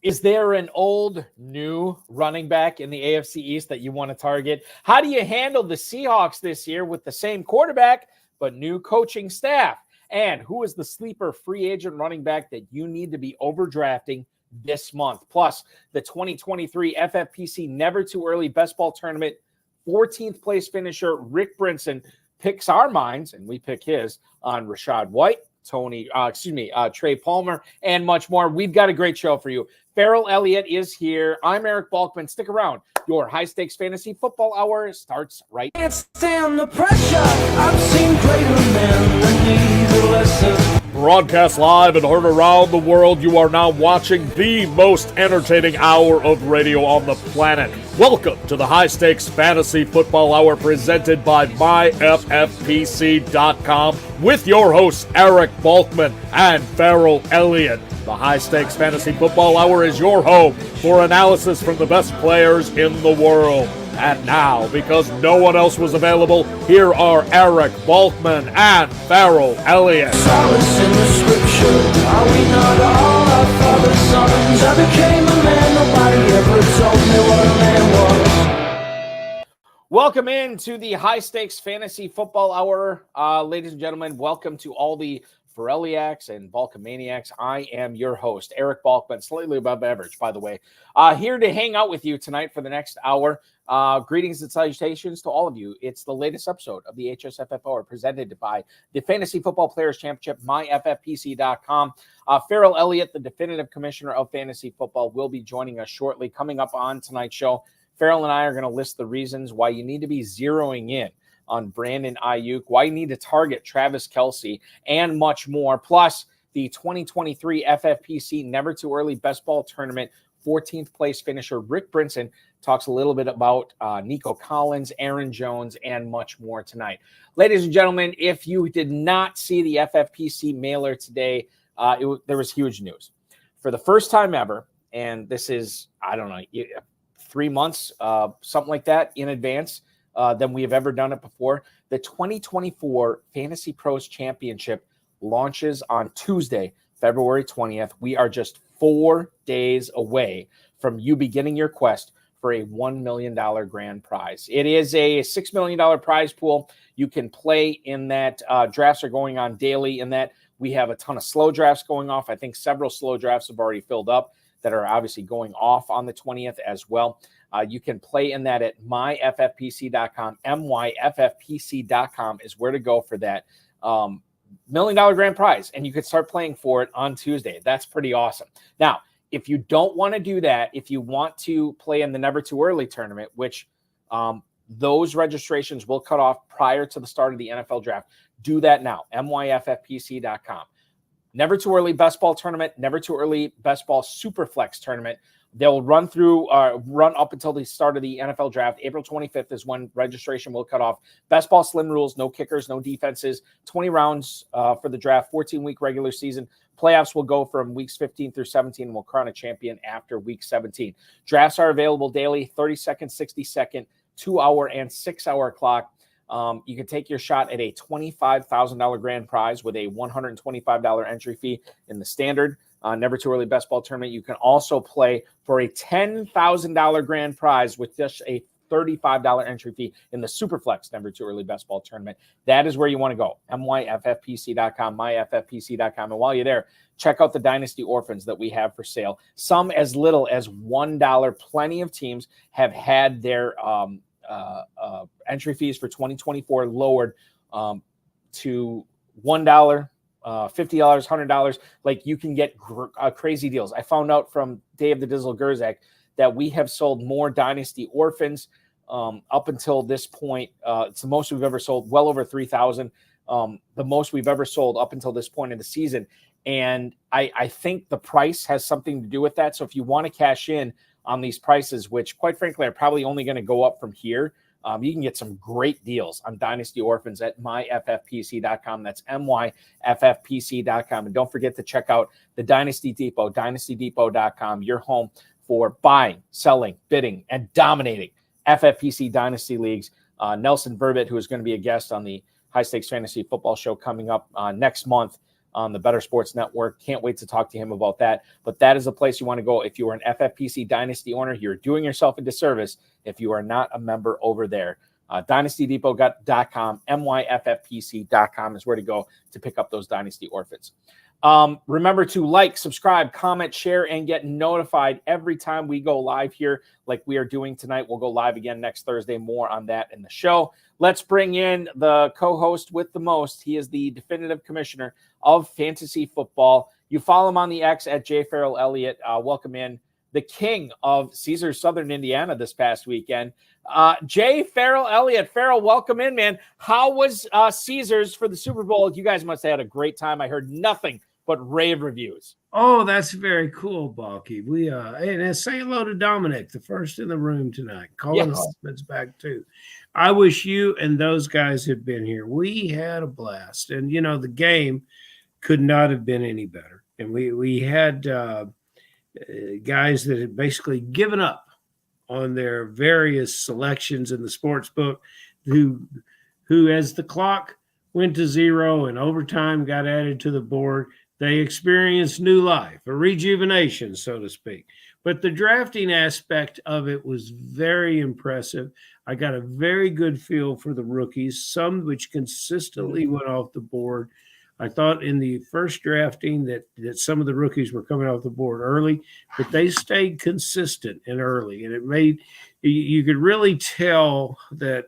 Is there an old, new running back in the AFC East that you want to target? How do you handle the Seahawks this year with the same quarterback, but new coaching staff? And who is the sleeper free agent running back that you need to be overdrafting this month? Plus, the 2023 FFPC Never-Too-Early Best Ball Tournament 14th place finisher Rick Brinson picks our minds, and we pick his, on Rachaad White, Trey Palmer, and much more. We've got a great show for you. Ferrell Elliott is here. I'm Eric Balkman. Stick around. Your high-stakes fantasy football hour starts right now. Can't stand the pressure. I've seen greater men than need a lesson. Broadcast live and heard around the world, you are now watching the most entertaining hour of radio on the planet. Welcome to the High Stakes Fantasy Football Hour presented by myffpc.com with your hosts Eric Balkman and Ferrell Elliott. The High Stakes Fantasy Football Hour is your home for analysis from the best players in the world. And now, because no one else was available, here are Eric Balkman and Ferrell Elliott. Solace in the scripture. Are we not all our father's sons? I became a man. Nobody ever told me what a man was. Welcome into the High Stakes Fantasy Football Hour. Ladies and gentlemen, welcome to all the Ferrelliacs and Balkamaniacs. I am your host, Eric Balkman, slightly above average, by the way. Here to hang out with you tonight for the next hour. Greetings and salutations to all of you. It's the latest episode of the HSFF Hour presented by the Fantasy Football Players Championship, myffpc.com. Ferrell Elliott, the definitive commissioner of fantasy football, will be joining us shortly. Coming up on tonight's show, Ferrell and I are going to list the reasons why you need to be zeroing in on Brandon Ayuk, why you need to target Travis Kelce, and much more. Plus, the 2023 FFPC Never-Too-Early Best Ball Tournament 14th place finisher Rick Brinson talks a little bit about Nico Collins, Aaron Jones, and much more tonight. Ladies and gentlemen, if you did not see the FFPC mailer today, there was huge news. For the first time ever, and this is, 3 months, something like that in advance than we have ever done it before, the 2024 FantasyPros Championship launches on Tuesday, February 20th. We are just 4 days away from you beginning your quest for a $1 million grand prize. It is a $6 million prize pool. You can play in that. Drafts are going on daily in that. We have a ton of slow drafts going off. I think several slow drafts have already filled up that are obviously going off on the 20th as well. You can play in that at myffpc.com. myffpc.com is where to go for that $1 million grand prize, and you could start playing for it on Tuesday. That's pretty awesome. Now, if you don't want to do that, if you want to play in the Never-Too-Early tournament, which those registrations will cut off prior to the start of the NFL draft, do that now, myffpc.com. Never-Too-Early Best Ball Tournament, Never-Too-Early Best Ball Superflex Tournament. They'll run up until the start of the NFL draft. April 25th is when registration will cut off. Best ball slim rules, no kickers, no defenses, 20 rounds for the draft, 14-week regular season. Playoffs will go from weeks 15 through 17 and will crown a champion after week 17. Drafts are available daily, 30-second, 60-second, 2-hour, and 6-hour clock. You can take your shot at a $25,000 grand prize with a $125 entry fee in the standard Never-Too-Early Best Ball Tournament. You can also play for a $10,000 grand prize with just a $35 entry fee in the Superflex Never-Too-Early Best Ball Tournament. That is where you want to go. myffpc.com, myffpc.com. And while you're there, check out the Dynasty Orphans that we have for sale. Some as little as $1. Plenty of teams have had their entry fees for 2024 lowered to $1. $50, $100, like you can get crazy deals. I found out from Dave the Dizzle Gerzak that we have sold more Dynasty Orphans up until this point. It's the most we've ever sold, well over 3,000. The most we've ever sold up until this point in the season. And I think the price has something to do with that. So if you want to cash in on these prices, which quite frankly are probably only going to go up from here, you can get some great deals on Dynasty Orphans at myffpc.com. That's myffpc.com. And don't forget to check out the Dynasty Depot, dynastydepot.com, your home for buying, selling, bidding, and dominating FFPC Dynasty Leagues. Nelson Verbit, who is going to be a guest on the High Stakes Fantasy Football Show coming up next month, on the Better Sports Network. Can't wait to talk to him about that. But that is the place you want to go. If you are an FFPC Dynasty owner, you're doing yourself a disservice if you are not a member over there. DynastyDepot.com, myffpc.com is where to go to pick up those Dynasty Orphans. Remember to like, subscribe, comment, share, and get notified every time we go live here like we are doing tonight. We'll go live again next Thursday. More on that in the show. Let's bring in the co-host with the most. He is the definitive commissioner of fantasy football. You follow him on the X at jferrellelliott. Welcome in the king of Caesars Southern Indiana this past weekend. Ferrell Elliott. Ferrell, welcome in, man. How was Caesars for the Super Bowl? You guys must have had a great time. I heard nothing but rave reviews. Oh, that's very cool, Balky. We and say hello to Dominic, the first in the room tonight. Colin Hoffman's back too. I wish you and those guys had been here. We had a blast, and the game could not have been any better. And we had guys that had basically given up on their various selections in the sports book, who as the clock went to zero and overtime got added to the board, they experienced new life, a rejuvenation, so to speak. But the drafting aspect of it was very impressive. I got a very good feel for the rookies, some which consistently went off the board. I thought in the first drafting that some of the rookies were coming off the board early, but they stayed consistent and early. And it made you could really tell that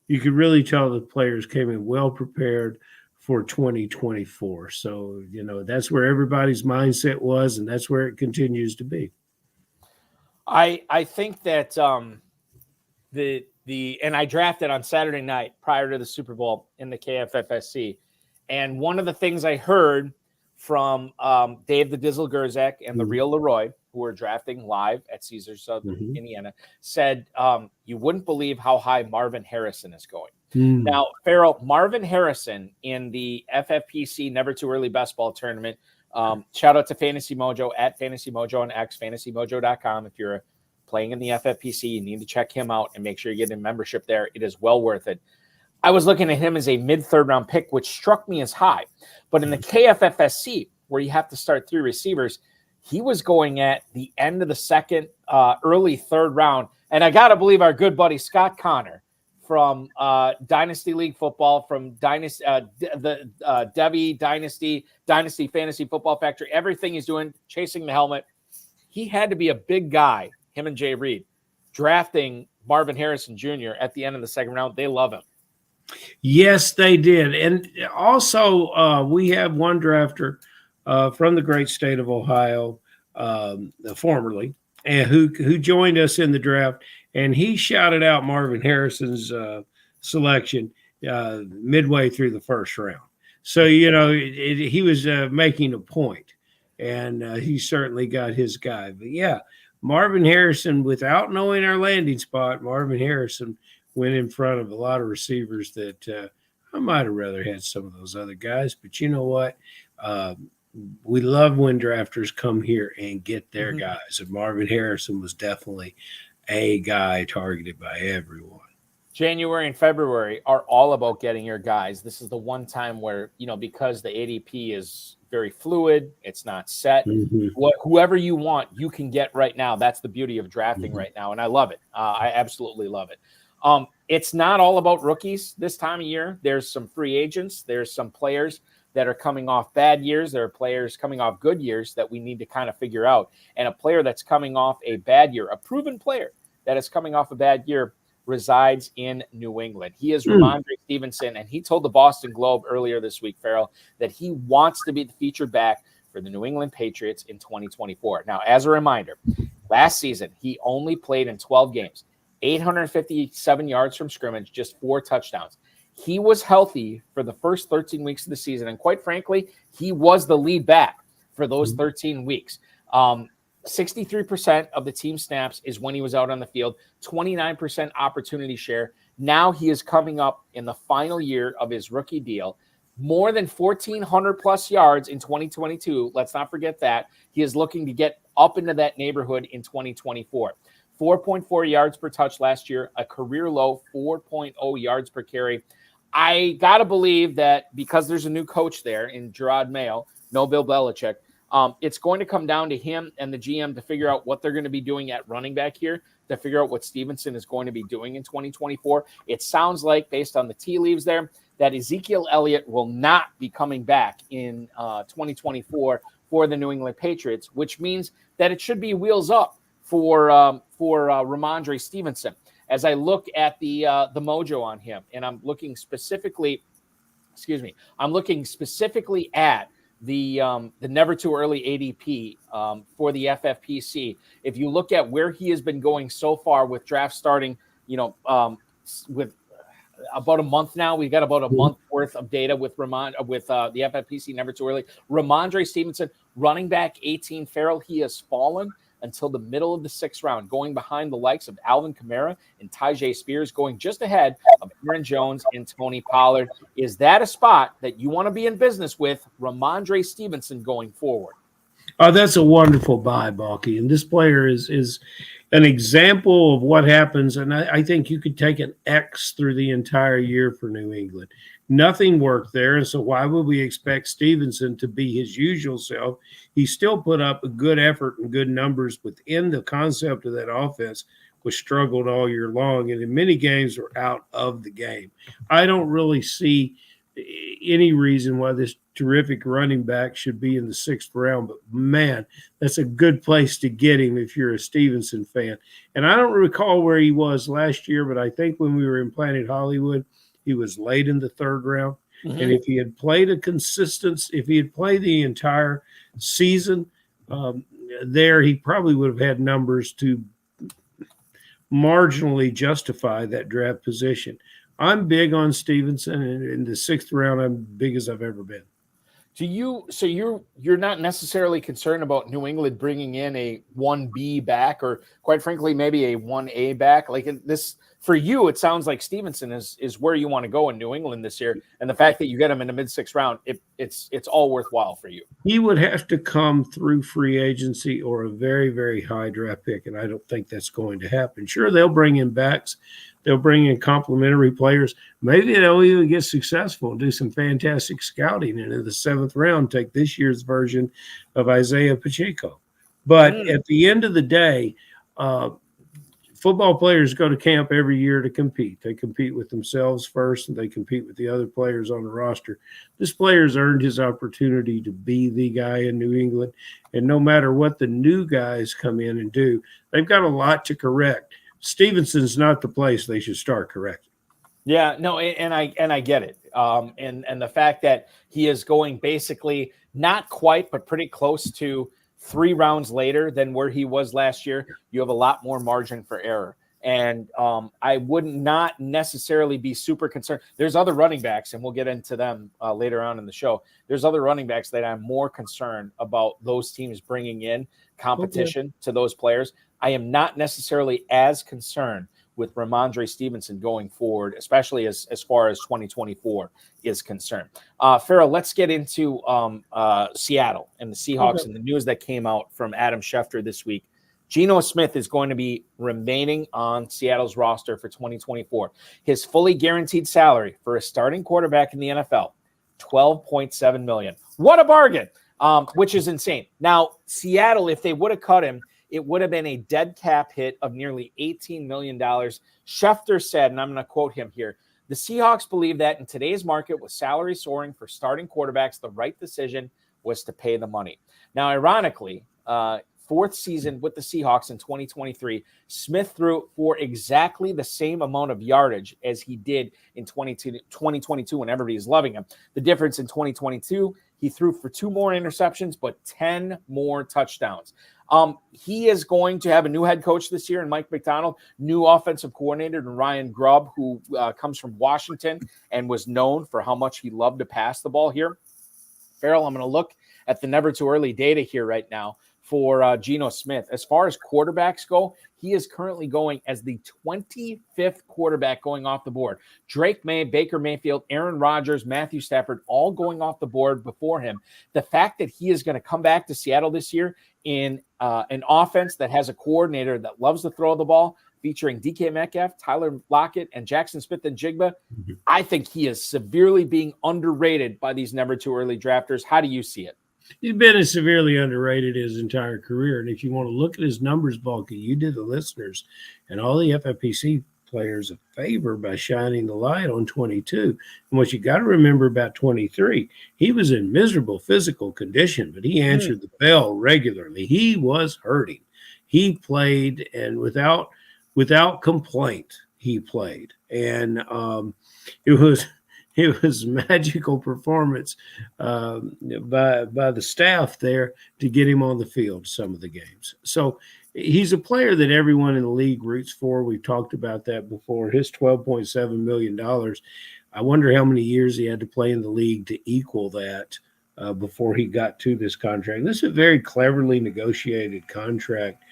the players came in well prepared for 2024. So, that's where everybody's mindset was, and that's where it continues to be. I think that and I drafted on Saturday night prior to the Super Bowl in the KFFSC. And one of the things I heard from Dave the Dizzle Gerzak and the Real Leroy, who were drafting live at Caesars Southern Indiana, said you wouldn't believe how high Marvin Harrison is going. Now, Ferrell, Marvin Harrison in the FFPC Never-Too-Early Best Ball Tournament. Shout out to Fantasy Mojo at Fantasy Mojo on X, fantasymojo.com. If you're playing in the FFPC, you need to check him out and make sure you get a membership there. It is well worth it. I was looking at him as a mid-third round pick, which struck me as high. But in the KFFSC, where you have to start 3 receivers, he was going at the end of the second, early third round. And I got to believe our good buddy Scott Connor from Dynasty League Football, from Debbie Dynasty Fantasy Football Factory, everything he's doing, chasing the helmet. He had to be a big guy, him and Jay Reed, drafting Marvin Harrison Jr. at the end of the second round. They love him. Yes, they did. And also we have one drafter from the great state of Ohio, formerly, and who joined us in the draft. And he shouted out Marvin Harrison's selection midway through the first round. So, he was making a point, and he certainly got his guy. But, yeah, Marvin Harrison, without knowing our landing spot, Marvin Harrison went in front of a lot of receivers that I might have rather had some of those other guys. But you know what? We love when drafters come here and get their guys. And Marvin Harrison was definitely a guy targeted by everyone. January and February are all about getting your guys. This is the one time where, because the ADP is very fluid, it's not set. Whoever you want, you can get right now. That's the beauty of drafting right now. And I love it. I absolutely love it. It's not all about rookies this time of year. There's some free agents. There's some players that are coming off bad years. There are players coming off good years that we need to kind of figure out. And a player that's coming off a bad year, a proven player that is coming off a bad year, resides in New England. He is Ramondre Stevenson, and he told the Boston Globe earlier this week, Ferrell, that he wants to be the featured back for the New England Patriots in 2024. Now, as a reminder, last season, he only played in 12 games. 857 yards from scrimmage, just 4 touchdowns. He was healthy for the first 13 weeks of the season, and quite frankly, he was the lead back for those 13 weeks. 63% of the team snaps is when he was out on the field, 29% opportunity share. Now he is coming up in the final year of his rookie deal. More than 1,400 plus yards in 2022. Let's not forget that. He is looking to get up into that neighborhood in 2024. 4.4 yards per touch last year, a career low 4.0 yards per carry. I got to believe that because there's a new coach there in Gerard Mayo, no Bill Belichick, it's going to come down to him and the GM to figure out what they're going to be doing at running back here, to figure out what Stevenson is going to be doing in 2024. It sounds like, based on the tea leaves there, that Ezekiel Elliott will not be coming back in 2024 for the New England Patriots, which means that it should be wheels up for Ramondre Stevenson. As I look at the mojo on him, and I'm looking specifically at the Never-Too-Early ADP for the FFPC. If you look at where he has been going so far with draft starting, with about a month now, we've got about a month worth of data with the FFPC Never-Too-Early. Ramondre Stevenson, running back 18, Ferrell, he has fallen until the middle of the 6th round, going behind the likes of Alvin Kamara and Tyjae Spears, going just ahead of Aaron Jones and Tony Pollard. Is that a spot that you want to be in business with Ramondre Stevenson going forward? Oh, that's a wonderful buy, Balky. And this player is an example of what happens. And I think you could take an X through the entire year for New England. Nothing worked there. And so why would we expect Stevenson to be his usual self? He still put up a good effort and good numbers within the concept of that offense, which struggled all year long. And in many games were out of the game. I don't really see any reason why this terrific running back should be in the 6th round, but man, that's a good place to get him if you're a Stevenson fan. And I don't recall where he was last year, but I think when we were in Planet Hollywood, he was late in the 3rd round. Mm-hmm. And if he had played if he had played the entire season there, he probably would have had numbers to marginally justify that draft position. I'm big on Stevenson, and in the 6th round, I'm big as I've ever been. So you're not necessarily concerned about New England bringing in a 1B back, or quite frankly, maybe a 1A back? Like this, for you, it sounds like Stevenson is where you want to go in New England this year, and the fact that you get him in the mid-6th round, it's all worthwhile for you. He would have to come through free agency or a very, very high draft pick, and I don't think that's going to happen. Sure, they'll bring in backs. They'll bring in complementary players. Maybe they'll even get successful and do some fantastic scouting, and in the 7th round, take this year's version of Isaiah Pacheco. But at the end of the day, football players go to camp every year to compete. They compete with themselves first, and they compete with the other players on the roster. This player's earned his opportunity to be the guy in New England, and no matter what the new guys come in and do, they've got a lot to correct. Stevenson's not the place they should start correcting. Yeah, no, and I get it. And the fact that he is going basically not quite, but pretty close to 3 rounds later than where he was last year, you have a lot more margin for error. And I would not necessarily be super concerned. There's other running backs, and we'll get into them later on in the show. There's other running backs that I'm more concerned about those teams bringing in competition to those players. I am not necessarily as concerned with Ramondre Stevenson going forward, especially as far as 2024 is concerned. Ferrell, let's get into Seattle and the Seahawks and the news that came out from Adam Schefter this week. Geno Smith is going to be remaining on Seattle's roster for 2024. His fully guaranteed salary for a starting quarterback in the NFL, $12.7 million. What a bargain, which is insane. Now, Seattle, if they would have cut him, it would have been a dead cap hit of nearly $18 million. Schefter said, and I'm going to quote him here, "The Seahawks believe that in today's market with salary soaring for starting quarterbacks, the right decision was to pay the money." Now, ironically, 4th season with the Seahawks in 2023, Smith threw for exactly the same amount of yardage as he did in 2022 when everybody's loving him. The difference in 2022, he threw for 2 more interceptions, but 10 more touchdowns. He is going to have a new head coach this year in Mike McDonald, new offensive coordinator and Ryan Grubb, who comes from Washington and was known for how much he loved to pass the ball here. Ferrell, I'm going to look at the Never-Too-Early data here right now for Geno Smith. As far as quarterbacks go, he is currently going as the 25th quarterback going off the board. Drake May, Baker Mayfield, Aaron Rodgers, Matthew Stafford, all going off the board before him. The fact that he is going to come back to Seattle this year in an offense that has a coordinator that loves to throw the ball, featuring DK Metcalf, Tyler Lockett, and Jackson Smith-Njigba. I think he is severely being underrated by these never-too-early drafters. How do you see it? He's been as severely underrated his entire career. And if you want to look at his numbers, Balky, you did the listeners and all the FFPC players a favor by shining the light on 22. And what you got to remember about 23, he was in miserable physical condition, but he answered the bell regularly. He was hurting. He played, and without complaint, he played. And it was magical performance by the staff there to get him on the field some of the games. So he's a player that everyone in the league roots for. We've talked about that before. His $12.7 million. I wonder how many years he had to play in the league to equal that before he got to this contract. This is a very cleverly negotiated contract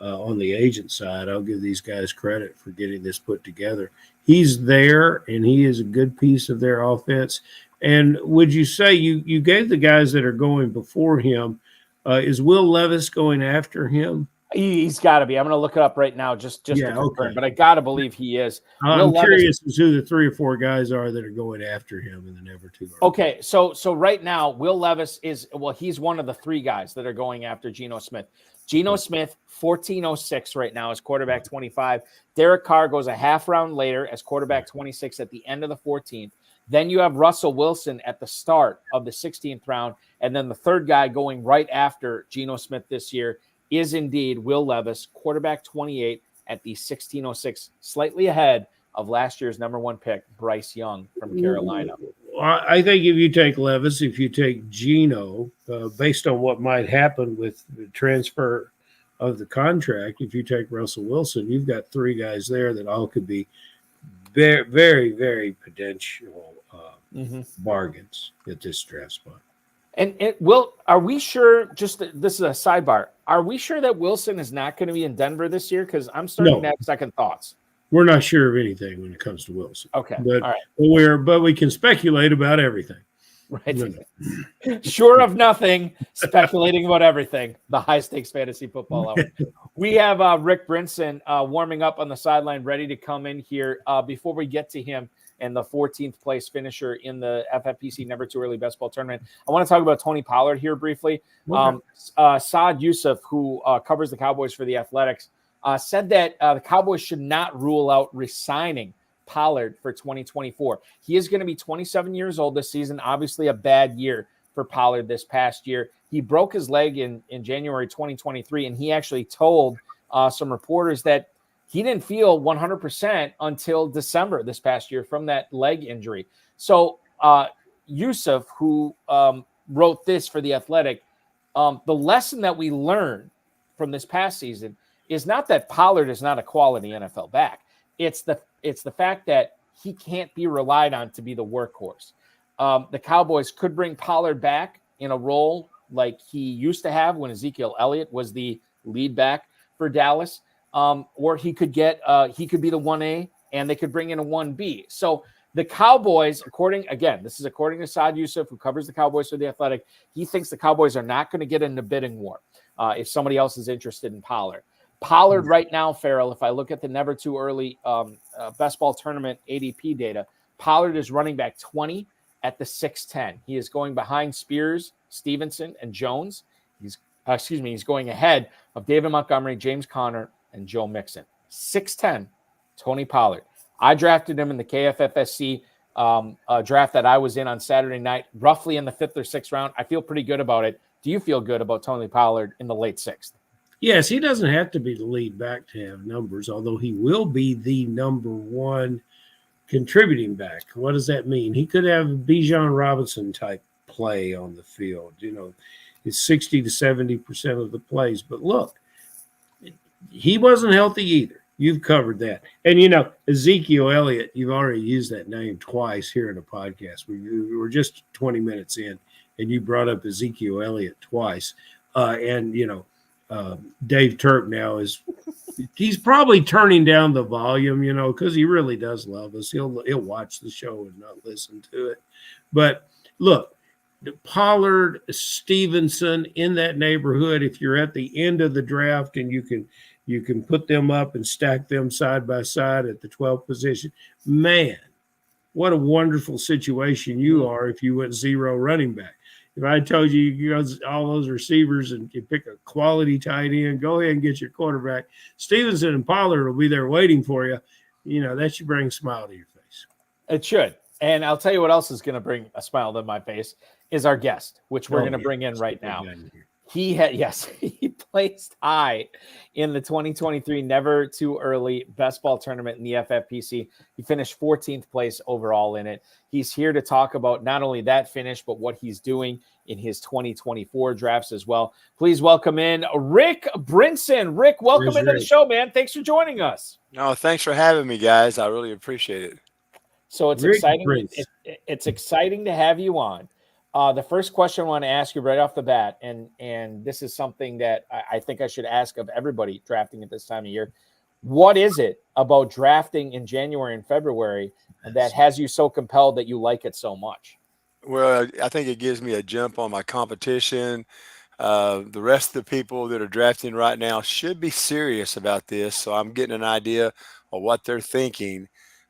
on the agent side. I'll give these guys credit for getting this put together. He's there, and he is a good piece of their offense. And would you say you gave the guys that are going before him, is Will Levis going after him? He's got to be. I'm going to look it up right now just to confirm, okay. But I got to believe he is. I'm curious as to who the 3 or 4 guys are that are going after him in the never-too-early. Okay, so right now, Will Levis he's one of the 3 guys that are going after Geno Smith. Geno Smith, 1406 right now as quarterback 25. Derek Carr goes a half round later as quarterback 26 at the end of the 14th. Then you have Russell Wilson at the start of the 16th round. And then the 3rd guy going right after Geno Smith this year is indeed Will Levis, quarterback 28 at the 1606, slightly ahead of last year's number 1 pick, Bryce Young from Carolina. I think if you take Levis, if you take Geno, based on what might happen with the transfer of the contract, if you take Russell Wilson, you've got 3 guys there that all could be very, very, very potential bargains at this draft spot. And are we sure, this is a sidebar, are we sure that Wilson is not going to be in Denver this year? Because I'm starting to have second thoughts. We're not sure of anything when it comes to Wilson. Okay. But, all right. But we can speculate about everything. Right. No. Sure of nothing, speculating about everything. The High Stakes Fantasy Football Hour. We have Rick Brinson warming up on the sideline, ready to come in here. Before we get to him and the 14th place finisher in the FFPC Never-Too-Early Best Ball Tournament, I want to talk about Tony Pollard here briefly. Saad Youssef, who covers the Cowboys for The Athletics, said that the Cowboys should not rule out re-signing Pollard for 2024. He is going to be 27 years old this season. Obviously a bad year for Pollard this past year. He broke his leg in January 2023, and he actually told some reporters that he didn't feel 100% until December this past year from that leg injury. So Youssef, who wrote this for The Athletic, the lesson that we learned from this past season is not that Pollard is not a quality NFL back. It's the fact that he can't be relied on to be the workhorse. The Cowboys could bring Pollard back in a role like he used to have when Ezekiel Elliott was the lead back for Dallas, or he could be the 1A and they could bring in a 1B. So the Cowboys, according to Saad Youssef, who covers the Cowboys for The Athletic, he thinks the Cowboys are not going to get in the bidding war if somebody else is interested in Pollard. Pollard right now, Ferrell, if I look at the Never-Too-Early Best Ball Tournament ADP data, Pollard is running back 20 at the 6'10". He is going behind Spears, Stevenson, and Jones. He's going ahead of David Montgomery, James Conner, and Joe Mixon. 6'10", Tony Pollard. I drafted him in the KFFSC draft that I was in on Saturday night, roughly in the 5th or 6th round. I feel pretty good about it. Do you feel good about Tony Pollard in the late 6th? Yes, he doesn't have to be the lead back to have numbers, although he will be the number 1 contributing back. What does that mean? He could have a Bijan Robinson type play on the field. It's 60 to 70% of the plays. But look, he wasn't healthy either. You've covered that. And, Ezekiel Elliott, you've already used that name twice here in a podcast. We were just 20 minutes in, and you brought up Ezekiel Elliott twice. Dave Turk now he's probably turning down the volume, because he really does love us. He'll watch the show and not listen to it. But look, Pollard, Stevenson in that neighborhood. If you're at the end of the draft and you can put them up and stack them side by side at the 12th position, man, what a wonderful situation you are if you went 0 running back. If I told you you go all those receivers and you pick a quality tight end, go ahead and get your quarterback. Stevenson and Pollard will be there waiting for you. That should bring a smile to your face. It should. And I'll tell you what else is going to bring a smile to my face is our guest, which we're going to bring in right now. He placed high in the 2023 Never-Too-Early Best Ball Tournament in the FFPC. He finished 14th place overall in it. He's here to talk about not only that finish, but what he's doing in his 2024 drafts as well. Please welcome in Rick Brinson. Rick, welcome into the show, man. Thanks for joining us. No, thanks for having me, guys. I really appreciate it. So it's exciting. It's exciting to have you on. The first question I want to ask you right off the bat, and this is something that I think I should ask of everybody drafting at this time of year. What is it about drafting in January and February that has you so compelled that you like it so much? Well, I think it gives me a jump on my competition. The rest of the people that are drafting right now should be serious about this. So I'm getting an idea of what they're thinking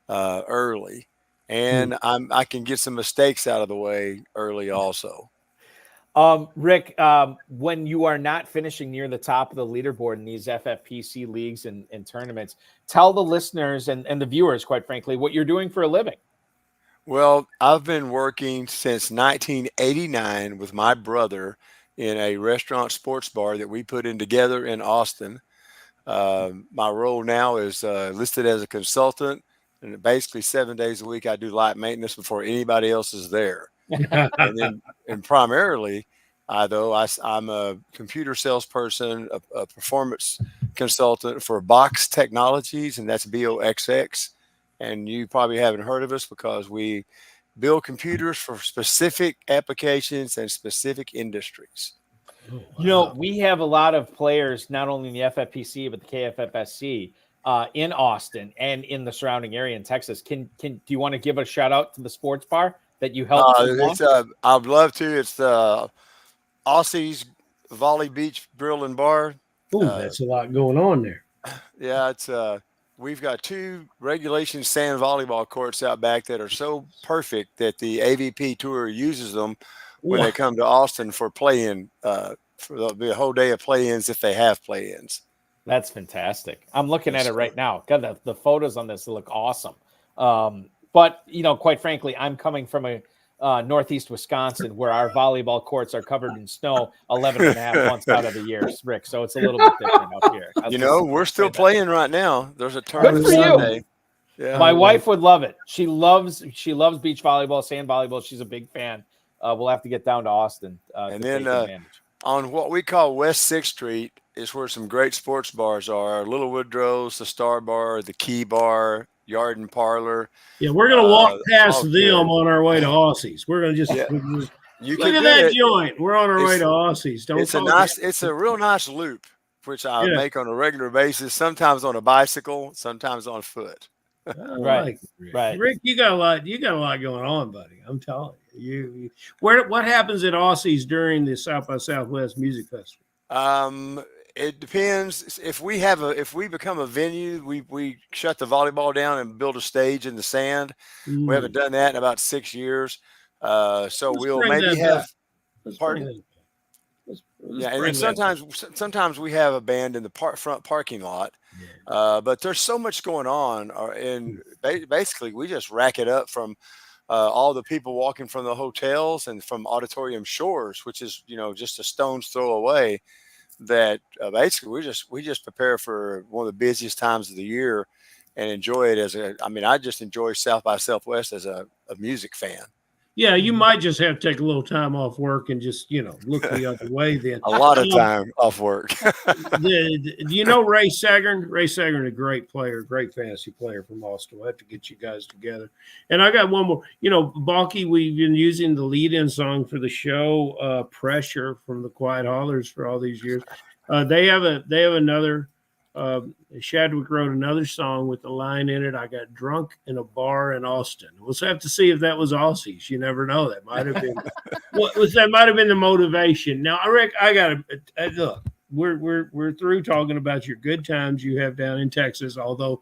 early. And I can get some mistakes out of the way early also. Rick, when you are not finishing near the top of the leaderboard in these FFPC leagues and tournaments, tell the listeners and the viewers, quite frankly, what you're doing for a living. Well, I've been working since 1989 with my brother in a restaurant sports bar that we put in together in Austin. My role now is listed as a consultant. And basically 7 days a week, I do light maintenance before anybody else is there. and primarily, I'm a computer salesperson, a performance consultant for Box Technologies, and that's BOXX. And you probably haven't heard of us because we build computers for specific applications and specific industries. We have a lot of players, not only in the FFPC, but the KFFSC. In Austin and in the surrounding area in Texas. Do you want to give a shout out to the sports bar that you helped? I'd love to. It's the Aussie's Volley Beach Grill and Bar. Oh, that's a lot going on there. Yeah, it's we've got 2 regulation sand volleyball courts out back that are so perfect that the AVP Tour uses them when they come to Austin for play-in. There'll be a whole day of play-ins if they have play-ins. That's fantastic. I'm looking at it right now. God, the photos on this look awesome. But, quite frankly, I'm coming from a northeast Wisconsin where our volleyball courts are covered in snow 11 and a half months out of the year, Rick. So it's a little bit different up here. We're still playing right now. There's a tournament Sunday. Yeah. My wife would love it. She loves beach volleyball, sand volleyball. She's a big fan. We'll have to get down to Austin. And then on what we call West 6th Street, is where some great sports bars are. Little Woodrow's, the Star Bar, the Key Bar, Yard and Parlor. Yeah, we're going to walk past them on our way to Aussie's. We're going to just look at that joint. We're on our way to Aussie's. It's a real nice loop, which I make on a regular basis, sometimes on a bicycle, sometimes on foot. Right. Rick, you got a lot going on, buddy. I'm telling you. What happens at Aussie's during the South by Southwest Music Festival? It depends. If we become a venue, we shut the volleyball down and build a stage in the sand. We haven't done that in about 6 years. So we'll maybe have. Pardon? Yeah, and then sometimes we have a band in the front parking lot. But there's so much going on, and basically we just rack it up from all the people walking from the hotels and from Auditorium Shores, which is just a stone's throw away. That basically we just prepare for one of the busiest times of the year and enjoy it I just enjoy South by Southwest as a music fan. Yeah, you might just have to take a little time off work and just, look the other way then. A lot of time off work. Do you know Ray Sagern? Ray Sagern, a great player, great fantasy player from Austin. We'll have to get you guys together. And I got one more. Balky, we've been using the lead-in song for the show, Pressure from the Quiet Hollers for all these years. They have another Shadwick wrote another song with the line in it, "I got drunk in a bar in Austin." We'll have to see if that was Aussies. You never know. That might have been that might have been the motivation. Now, Rick, I got to look. We're through talking about your good times you have down in Texas, although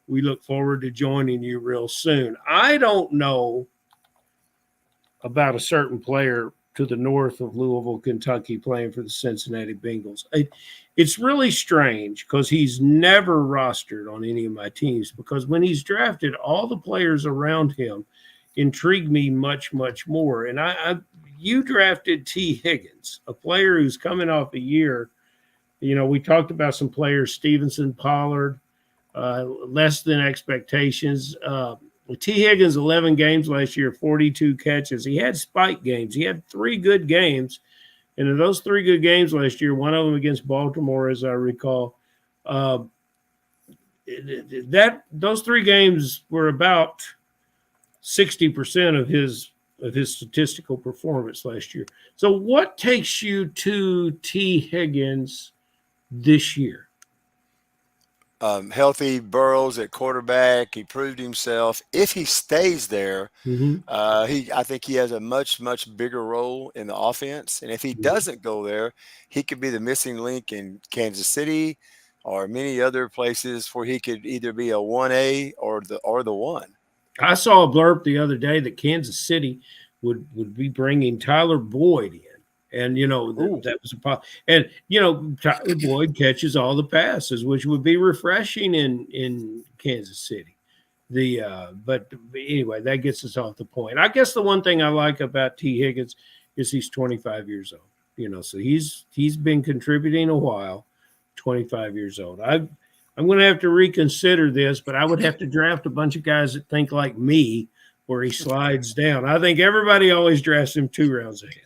we look forward to joining you real soon. I don't know about a certain player to the north of Louisville, Kentucky, playing for the Cincinnati Bengals. It's really strange because he's never rostered on any of my teams, because when he's drafted, all the players around him intrigue me much, much more. And you drafted T. Higgins, a player who's coming off a year. You know, we talked about some players, Stevenson, Pollard, less than expectations. T. Higgins, 11 games last year, 42 catches. He had spike games. He had 3 good games. And in those 3 good games last year, one of them against Baltimore, as I recall, those 3 games were about 60% of his statistical performance last year. So what takes you to T. Higgins this year? Healthy Burrows at quarterback. He proved himself. If he stays there, I think he has a much, much bigger role in the offense. And if he doesn't go there, he could be the missing link in Kansas City or many other places where he could either be a 1A or the 1. I saw a blurb the other day that Kansas City would be bringing Tyler Boyd in. And, you know, that was a problem. And, you know, Tyler Boyd catches all the passes, which would be refreshing in Kansas City. But anyway, that gets us off the point. I guess the one thing I like about T. Higgins is he's 25 years old. You know, so he's been contributing a while, 25 years old. I'm going to have to reconsider this, but I would have to draft a bunch of guys that think like me where he slides down. I think everybody always drafts him 2 rounds ahead.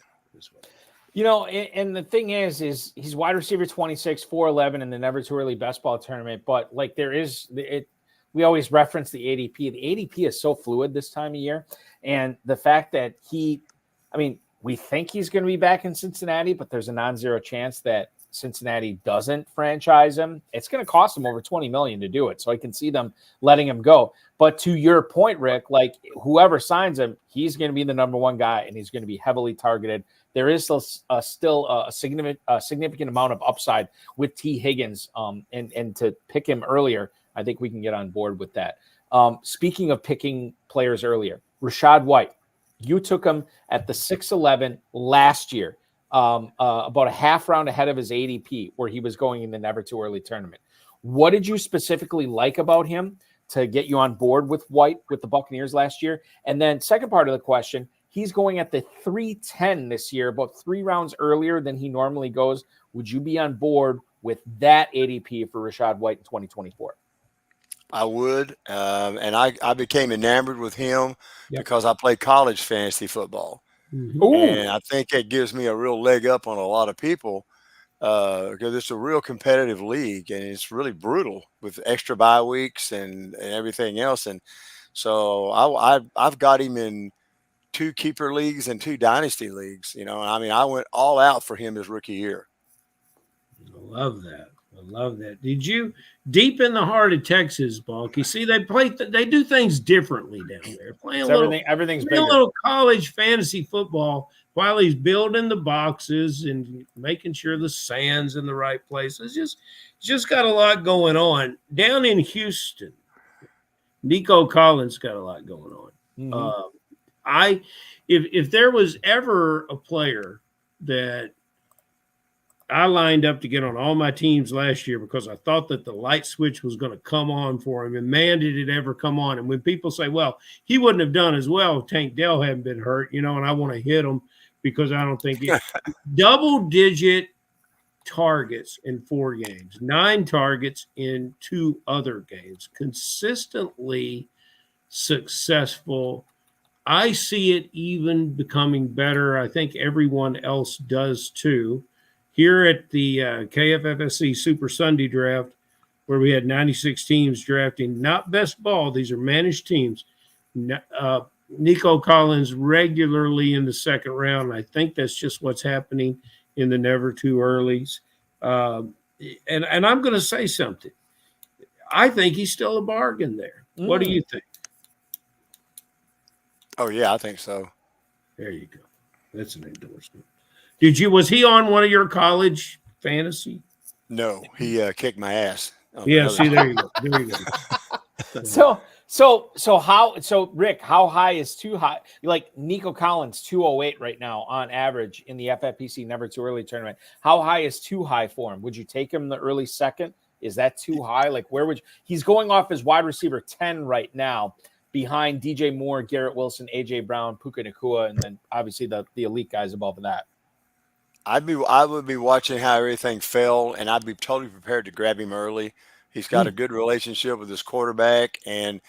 You know, and the thing is he's wide receiver 26, 4'11" in the Never-Too-Early best ball tournament. But like we always reference the ADP. The ADP is so fluid this time of year. And the fact that we think he's going to be back in Cincinnati, but there's a non-zero chance that Cincinnati doesn't franchise him. It's going to cost them over $20 million to do it. So I can see them letting him go. But to your point, Rick, like whoever signs him, he's going to be the number 1 guy and he's going to be heavily targeted. There is still a significant amount of upside with T. Higgins, and to pick him earlier, I think we can get on board with that. Speaking of picking players earlier, Rachaad White, you took him at the 6'11" last year, about a half round ahead of his ADP, where he was going in the Never-Too-Early tournament. What did you specifically like about him to get you on board with White with the Buccaneers last year? And then second part of the question, he's going at the 310 this year, about 3 rounds earlier than he normally goes. Would you be on board with that ADP for Rachaad White in 2024? I would. And I became enamored with him because I play college fantasy football. And I think it gives me a real leg up on a lot of people because it's a real competitive league and it's really brutal with extra bye weeks and everything else. And so I've got him in 2 keeper leagues and 2 dynasty leagues, you know. I mean, I went all out for him his rookie year. I love that. Did you, deep in the heart of Texas, Balky, see they do things differently down there. Playing everything's bigger. A little college fantasy football while he's building the boxes and making sure the sand's in the right places. Just got a lot going on. Down in Houston, Nico Collins got a lot going on. If there was ever a player that I lined up to get on all my teams last year because I thought that the light switch was going to come on for him, and man, did it ever come on. And when people say, well, he wouldn't have done as well if Tank Dell hadn't been hurt, you know, and I want to hit him because I don't think double-digit targets in 4 games, 9 targets in 2 other games, consistently successful. I see it even becoming better. I think everyone else does too. Here at the KFFSC Super Sunday Draft, where we had 96 teams drafting, not best ball, these are managed teams, Nico Collins regularly in the 2nd round. I think that's just what's happening in the Never-Too-Earlys. and I'm going to say something. I think he's still a bargain there. What do you think? Oh yeah, I think so. There you go. That's an endorsement. Was he on one of your college fantasy? No, he kicked my ass. Yeah, see, there you go. There you go. So Rick, how high is too high? Like Nico Collins, 208 right now on average in the FFPC Never-Too-Early tournament. How high is too high for him? Would you take him the early second? Is that too high? Like where would you, he's going off as wide receiver 10 right now, behind DJ Moore, Garrett Wilson, AJ Brown, Puka Nacua, and then obviously the elite guys above that. I would be watching how everything fell, and I'd be totally prepared to grab him early. He's got a good relationship with his quarterback, and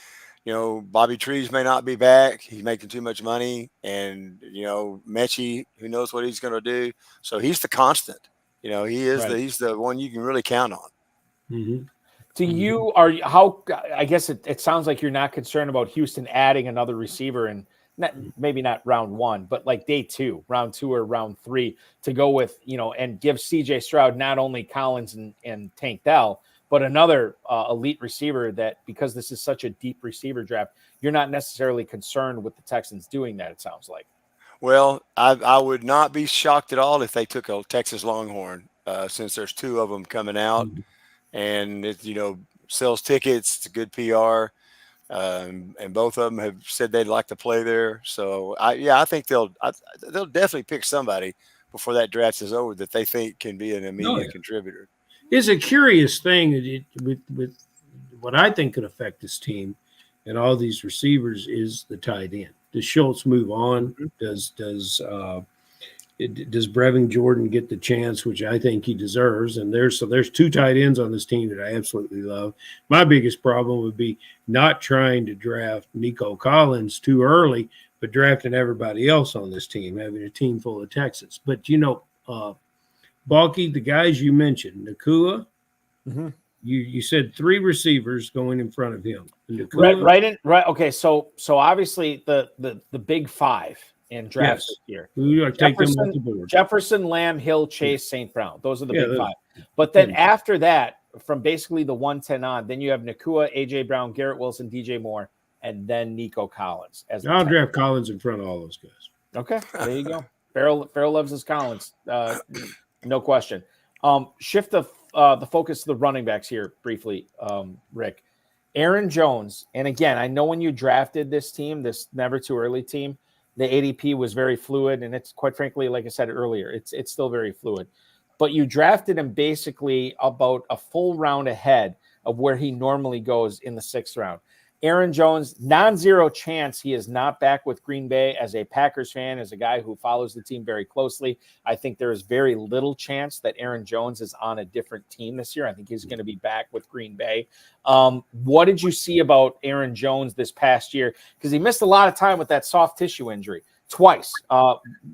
Bobby Trees may not be back. He's making too much money, and Mechie, who knows what he's going to do. So he's the constant. He is he's the one you can really count on. Mm-hmm. Do you I guess it sounds like you're not concerned about Houston adding another receiver and maybe not round 1, but like day 2, round 2 or round 3 to go with, and give CJ Stroud not only Collins and Tank Dell, but another elite receiver that, because this is such a deep receiver draft, you're not necessarily concerned with the Texans doing that, it sounds like. Well, I would not be shocked at all if they took a Texas Longhorn, since there's 2 of them coming out. Mm-hmm. And it, sells tickets. It's a good PR, and both of them have said they'd like to play there. So I think they'll definitely pick somebody before that draft is over that they think can be an immediate contributor. It's a curious thing with what I think could affect this team and all these receivers is the tight end. Does Schultz move on? Mm-hmm. Does Brevin Jordan get the chance, which I think he deserves? And there's 2 tight ends on this team that I absolutely love. My biggest problem would be not trying to draft Nico Collins too early, but drafting everybody else on this team, having a team full of Texans. But, Balky, the guys you mentioned, Nacua, mm-hmm. you said 3 receivers going in front of him. Nacua, right. Okay, so obviously the big 5 in drafts this year. Jefferson, Lamb, Hill, Chase, St. Brown. Those are the big 5. But then after that, from basically the 110 on, then you have Nacua, AJ Brown, Garrett Wilson, DJ Moore, and then Nico Collins. I'll draft Collins in front of all those guys. Okay, there you go. Ferrell loves his Collins, no question. Shift the focus to the running backs here briefly, Rick. Aaron Jones, and again, I know when you drafted this team, this Never-Too-Early team, the ADP was very fluid, and it's quite frankly, like I said earlier, it's still very fluid. But you drafted him basically about a full round ahead of where he normally goes in the 6th round. Aaron Jones, non-zero chance he is not back with Green Bay. As a Packers fan, as a guy who follows the team very closely, I think there is very little chance that Aaron Jones is on a different team this year. I think he's going to be back with Green Bay. What did you see about Aaron Jones this past year? Because he missed a lot of time with that soft tissue injury twice.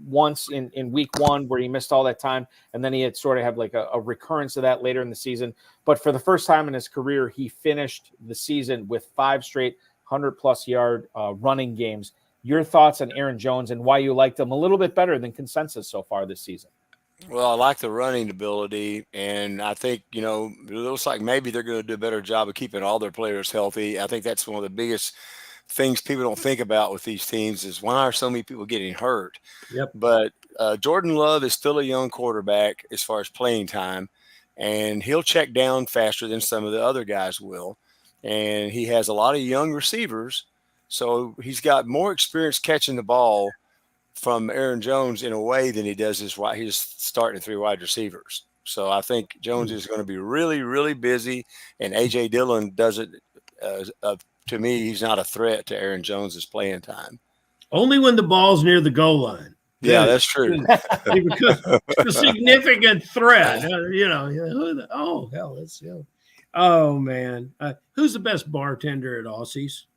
Once in week 1 where he missed all that time, and then he had sort of had like a recurrence of that later in the season. But for the first time in his career, he finished the season with 5 straight 100-plus yard running games. Your thoughts on Aaron Jones and why you liked him a little bit better than consensus so far this season? Well, I like the running ability, and I think, it looks like maybe they're going to do a better job of keeping all their players healthy. I think that's one of the biggest things people don't think about with these teams is why are so many people getting hurt? Yep. But Jordan Love is still a young quarterback as far as playing time, and he'll check down faster than some of the other guys will. And he has a lot of young receivers, so he's got more experience catching the ball from Aaron Jones in a way than he does he's starting 3 wide receivers. So I think Jones is going to be really, really busy, and A.J. Dillon doesn't to me, he's not a threat to Aaron Jones's playing time. Only when the ball's near the goal line. Yeah, that's true. Because it's a significant threat. Oh, man. Who's the best bartender at Aussie's?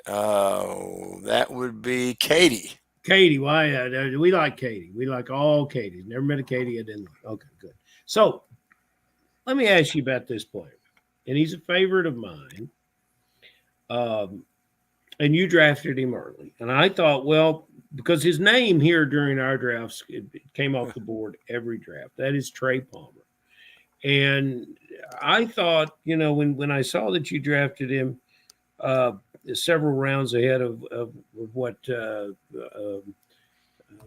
That would be Katie. Katie. Why? We like Katie. We like all Katie. Never met a Katie I didn't like. Okay, good. So let me ask you about this player. And he's a favorite of mine. And you drafted him early. And I thought, well, because his name here during our drafts, it came off the board every draft. That is Trey Palmer. And I thought, when I saw that you drafted him several rounds ahead of what the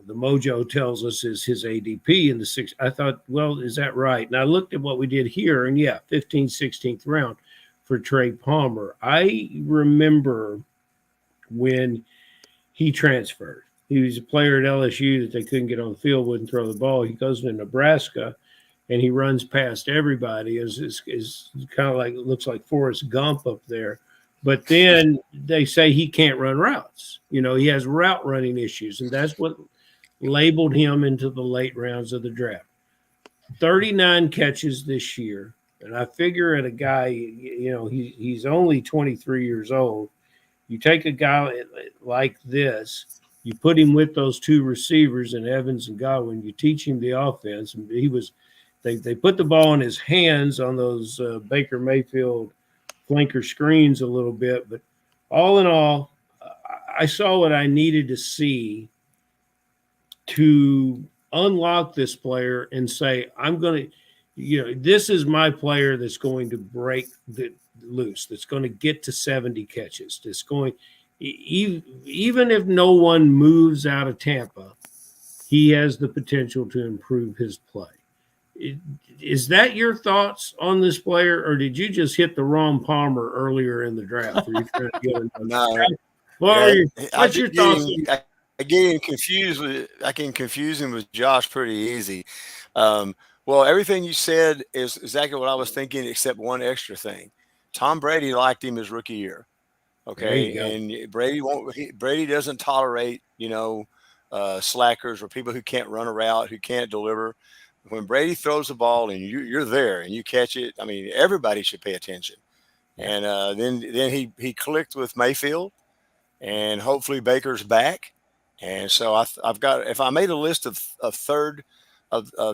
Mojo tells us is his ADP in the sixth, I thought, well, is that right? And I looked at what we did here, and 15th, 16th round for Trey Palmer. I remember when he transferred. He was a player at LSU that they couldn't get on the field, wouldn't throw the ball. He goes to Nebraska, and he runs past everybody. Is kind of like, it looks like Forrest Gump up there. But then they say he can't run routes. He has route running issues, and that's what labeled him into the late rounds of the draft. 39 catches this year. And I figure at a guy, he's only 23 years old. You take a guy like this, you put him with those two receivers in Evans and Godwin, you teach him the offense. And they put the ball in his hands on those Baker Mayfield flanker screens a little bit. But all in all, I saw what I needed to see to unlock this player and say, I'm going to, this is my player that's going to break the loose, that's going to get to 70 catches, that's going, even if no one moves out of Tampa, he has the potential to improve his play. Is that your thoughts on this player, or did you just hit the wrong Palmer earlier in the draft? What's your thoughts? I get confused with. I can confuse him with Josh pretty easy. Well, everything you said is exactly what I was thinking, except one extra thing. Tom Brady liked him his rookie year. Okay, and Brady doesn't tolerate slackers or people who can't run a route, who can't deliver. When Brady throws the ball and you're there and you catch it, I mean, everybody should pay attention. And then he clicked with Mayfield, and hopefully Baker's back. And so I've got, if I made a list of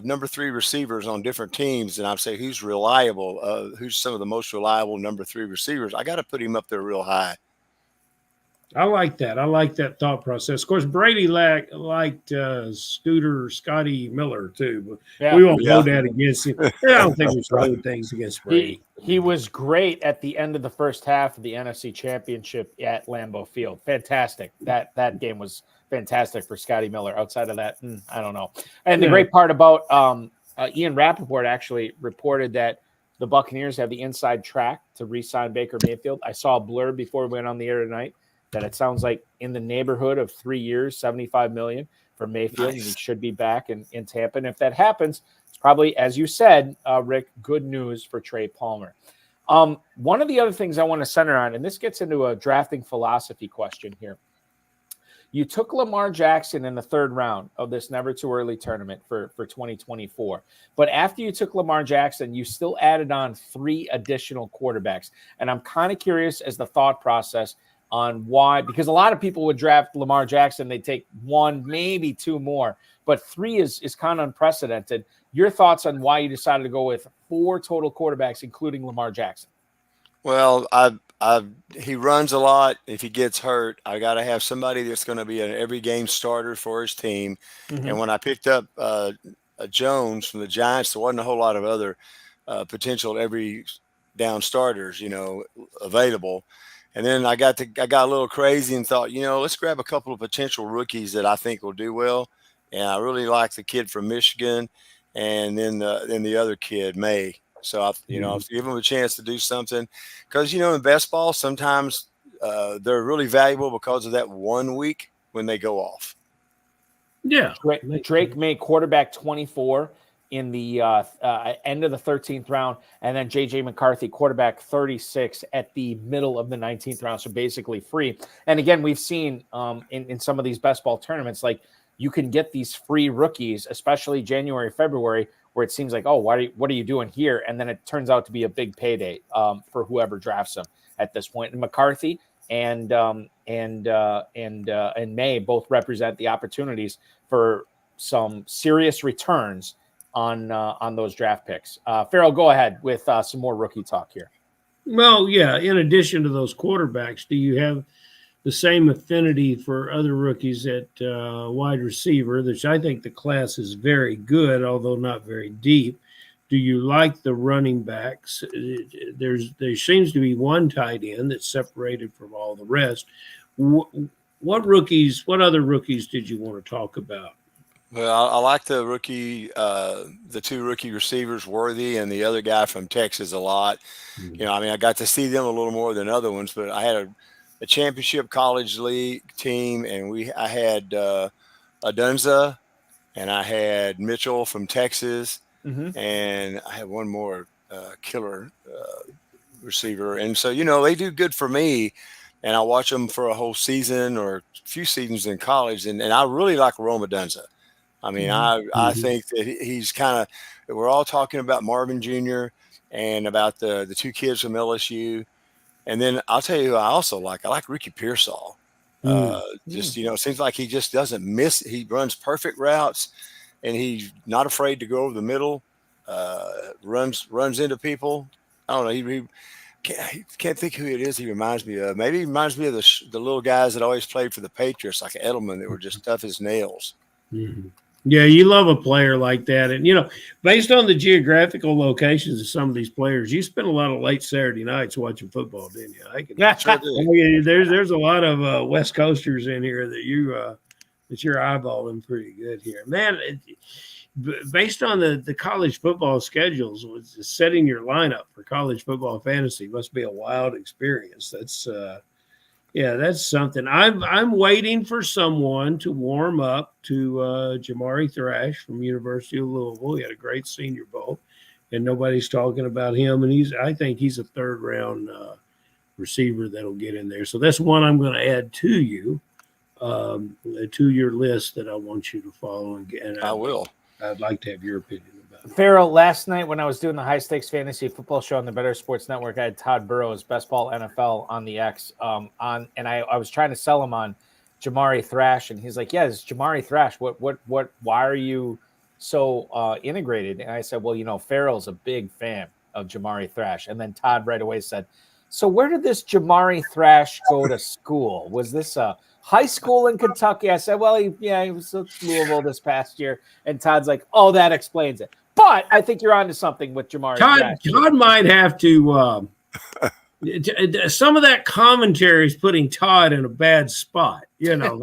number 3 receivers on different teams, and I'd say who's reliable, who's some of the most reliable number 3 receivers, I got to put him up there real high. I like that. I like that thought process. Of course, Brady liked Scotty Miller too, but we won't hold that against him. I don't think we should hold things against Brady. He was great at the end of the first half of the NFC Championship at Lambeau Field. Fantastic. That game was fantastic for Scotty Miller. Outside of that, I don't know. And the great part about Ian Rappaport actually reported that the Buccaneers have the inside track to re-sign Baker Mayfield. I saw a blurb before we went on the air tonight that it sounds like in the neighborhood of 3 years, $75 million for Mayfield. Nice. And he should be back in Tampa. And if that happens, it's probably, as you said, Rick, good news for Trey Palmer. One of the other things I want to center on, and this gets into a drafting philosophy question here. You took Lamar Jackson in the 3rd round of this Never-Too-Early tournament for 2024. But after you took Lamar Jackson, you still added on 3 additional quarterbacks. And I'm kind of curious as the thought process on why, because a lot of people would draft Lamar Jackson, they take 1, maybe 2 more, but 3 is kind of unprecedented. Your thoughts on why you decided to go with 4 total quarterbacks, including Lamar Jackson? Well, he runs a lot. If he gets hurt, I got to have somebody that's going to be an every game starter for his team. Mm-hmm. And when I picked up Jones from the Giants, there wasn't a whole lot of other potential every down starters, available. And then I got a little crazy and thought, let's grab a couple of potential rookies that I think will do well. And I really like the kid from Michigan, and then the other kid, May. So I'll give them a chance to do something, because in best ball sometimes they're really valuable because of that 1 week when they go off. Yeah, Drake May, quarterback 24. In the end of the 13th round, and then J.J. McCarthy, quarterback 36 at the middle of the 19th round, so basically free. And again, we've seen in some of these best ball tournaments, like you can get these free rookies, especially January, February, where it seems like, oh, what are you doing here? And then it turns out to be a big payday for whoever drafts them at this point. And McCarthy and May both represent the opportunities for some serious returns on those draft picks. Ferrell, go ahead with some more rookie talk here. Well, yeah, in addition to those quarterbacks, do you have the same affinity for other rookies at wide receiver, which I think the class is very good, although not very deep? Do you like the running backs? There seems to be one tight end that's separated from all the rest. What other rookies did you want to talk about? Well, I like the two rookie receivers, Worthy and the other guy from Texas, a lot. Mm-hmm. You know, I mean, I got to see them a little more than other ones, but I had a championship college league team, and I had Adunza, and I had Mitchell from Texas, and I had one more killer receiver. And so, you know, they do good for me, and I watch them for a whole season or a few seasons in college, and I really like Rome Adunza. I mean, I think that he's kind of – we're all talking about Marvin Jr. and about the two kids from LSU. And then I'll tell you who I also like. I like Ricky Pearsall. Just, you know, it seems like he just doesn't miss. He runs perfect routes, and he's not afraid to go over the middle, runs into people. I don't know. He can't think who it is he reminds me of. Maybe he reminds me of the little guys that always played for the Patriots, like Edelman, that were just tough as nails. Mm-hmm. Yeah, you love a player like that. And, you know, based on the geographical locations of some of these players, you spent a lot of late Saturday nights watching football, didn't you? There's a lot of West Coasters in here that you're eyeballing pretty good here. Man, based on the college football schedules, setting your lineup for college football fantasy must be a wild experience. That's something. I'm waiting for someone to warm up to Jamari Thrash from University of Louisville. He had a great Senior Bowl, and nobody's talking about him. And I think he's a third-round receiver that'll get in there. So that's one I'm going to add to you, to your list that I want you to follow. And I will. I'd like to have your opinion about it. Ferrell, last night when I was doing the High Stakes Fantasy Football Show on the Better Sports Network, I had Todd Burrows, Best Ball NFL on the X, and I was trying to sell him on Jamari Thrash, and he's like, "Yeah, it's Jamari Thrash. What? Why are you so integrated?" And I said, "Well, you know, Ferrell's a big fan of Jamari Thrash." And then Todd right away said, "So where did this Jamari Thrash go to school? Was this a high school in Kentucky?" I said, "Well, he was at Louisville this past year." And Todd's like, "Oh, that explains it." But I think you're onto something with Jamari. Todd might have to. Some of that commentary is putting Todd in a bad spot. You know,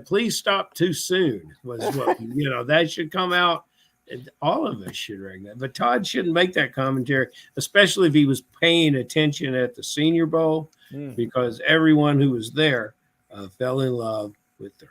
please stop too soon was what that should come out. All of us should ring that, but Todd shouldn't make that commentary, especially if he was paying attention at the Senior Bowl, because everyone who was there fell in love with Thrash.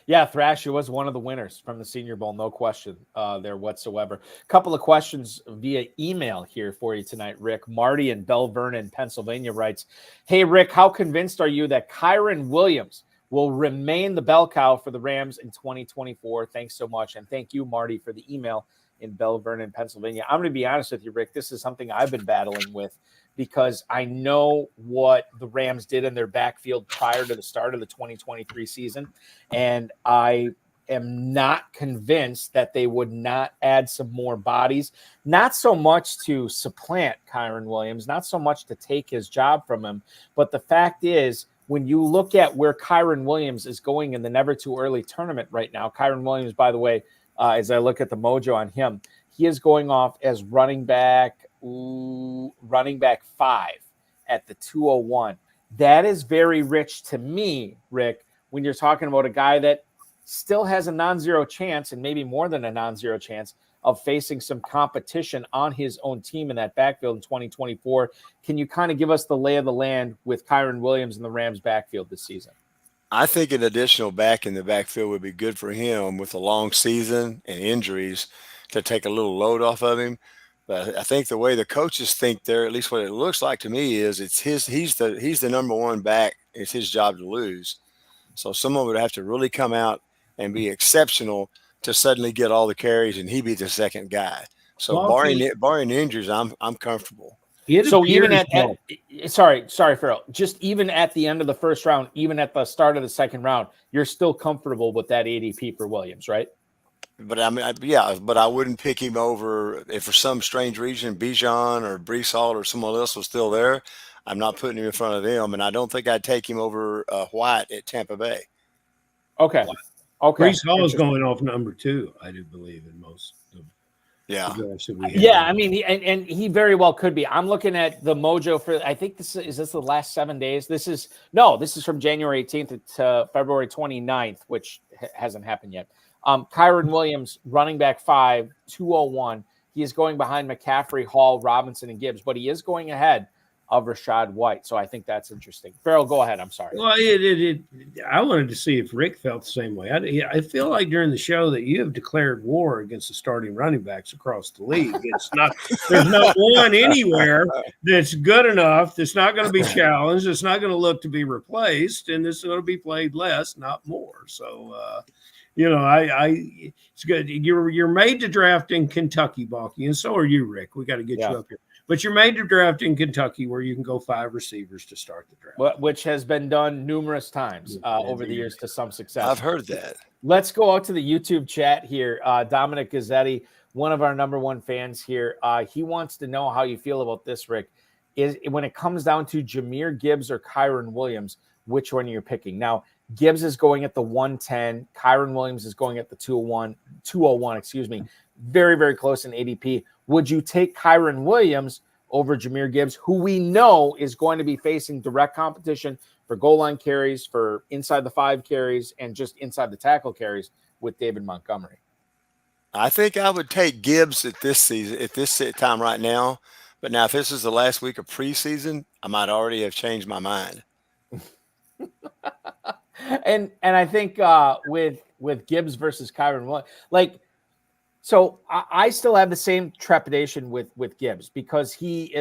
Yeah, Thrash was one of the winners from the Senior Bowl, no question there whatsoever. A couple of questions via email here for you tonight, Rick. Marty in Bell Vernon, Pennsylvania writes, "Hey, Rick, how convinced are you that Kyren Williams will remain the bell cow for the Rams in 2024? Thanks so much." And thank you, Marty, for the email in Bell Vernon, Pennsylvania. I'm going to be honest with you, Rick. This is something I've been battling with because I know what the Rams did in their backfield prior to the start of the 2023 season. And I am not convinced that they would not add some more bodies, not so much to supplant Kyren Williams, not so much to take his job from him. But the fact is, when you look at where Kyren Williams is going in the Never-Too-Early tournament right now, Kyren Williams, by the way, as I look at the mojo on him, he is going off as running back 5 at the 201. That is very rich to me, Rick, when you're talking about a guy that still has a non-zero chance, and maybe more than a non-zero chance, of facing some competition on his own team in that backfield in 2024. Can you kind of give us the lay of the land with Kyren Williams in the Rams backfield this season? I think an additional back in the backfield would be good for him with a long season and injuries to take a little load off of him. But I think the way the coaches think there, at least what it looks like to me, is he's the number one back. It's his job to lose. So someone would have to really come out and be exceptional to suddenly get all the carries and he be the second guy. So barring injuries, I'm comfortable. So even sorry, Ferrell, just even at the end of the first round, even at the start of the second round, you're still comfortable with that ADP for Williams, right? But I mean, but I wouldn't pick him over if for some strange reason Bijan or Brees Hall or someone else was still there. I'm not putting him in front of them, and I don't think I'd take him over White at Tampa Bay. Okay. Okay. Brees Hall is going off number 2, I do believe, in most of Yeah. the drafts that we have. Yeah, I mean, he very well could be. I'm looking at the mojo for. I think this is the last 7 days. This is from January 18th to February 29th, which hasn't happened yet. Kyron Williams, running back 5, 201. He is going behind McCaffrey, Hall, Robinson, and Gibbs, but he is going ahead of Rashad White. So I think that's interesting. Ferrell, go ahead. I'm sorry. Well, I wanted to see if Rick felt the same way. I feel like during the show that you have declared war against the starting running backs across the league. There's not one anywhere that's good enough, that's not going to be challenged, that's not going to look to be replaced, and this is going to be played less, not more. So, it's good. You're made to draft in Kentucky, Balky, and so are you, Rick. We got to get you up here. But you're made to draft in Kentucky, where you can go 5 receivers to start the draft. Which has been done numerous times over the years to some success. I've heard that. Let's go out to the YouTube chat here. Dominic Gazzetti, one of our number 1 fans here. He wants to know how you feel about this, Rick. Is when it comes down to Jahmyr Gibbs or Kyron Williams, which one are you picking? Now, Gibbs is going at the 110. Kyron Williams is going at the 201, excuse me. Very, very close in ADP. Would you take Kyron Williams over Jahmyr Gibbs, who we know is going to be facing direct competition for goal line carries, for inside the 5 carries, and just inside the tackle carries with David Montgomery? I think I would take Gibbs at this time right now. But now, if this is the last week of preseason, I might already have changed my mind. And I think with Gibbs versus Kyron Williams, so I still have the same trepidation with Gibbs, because he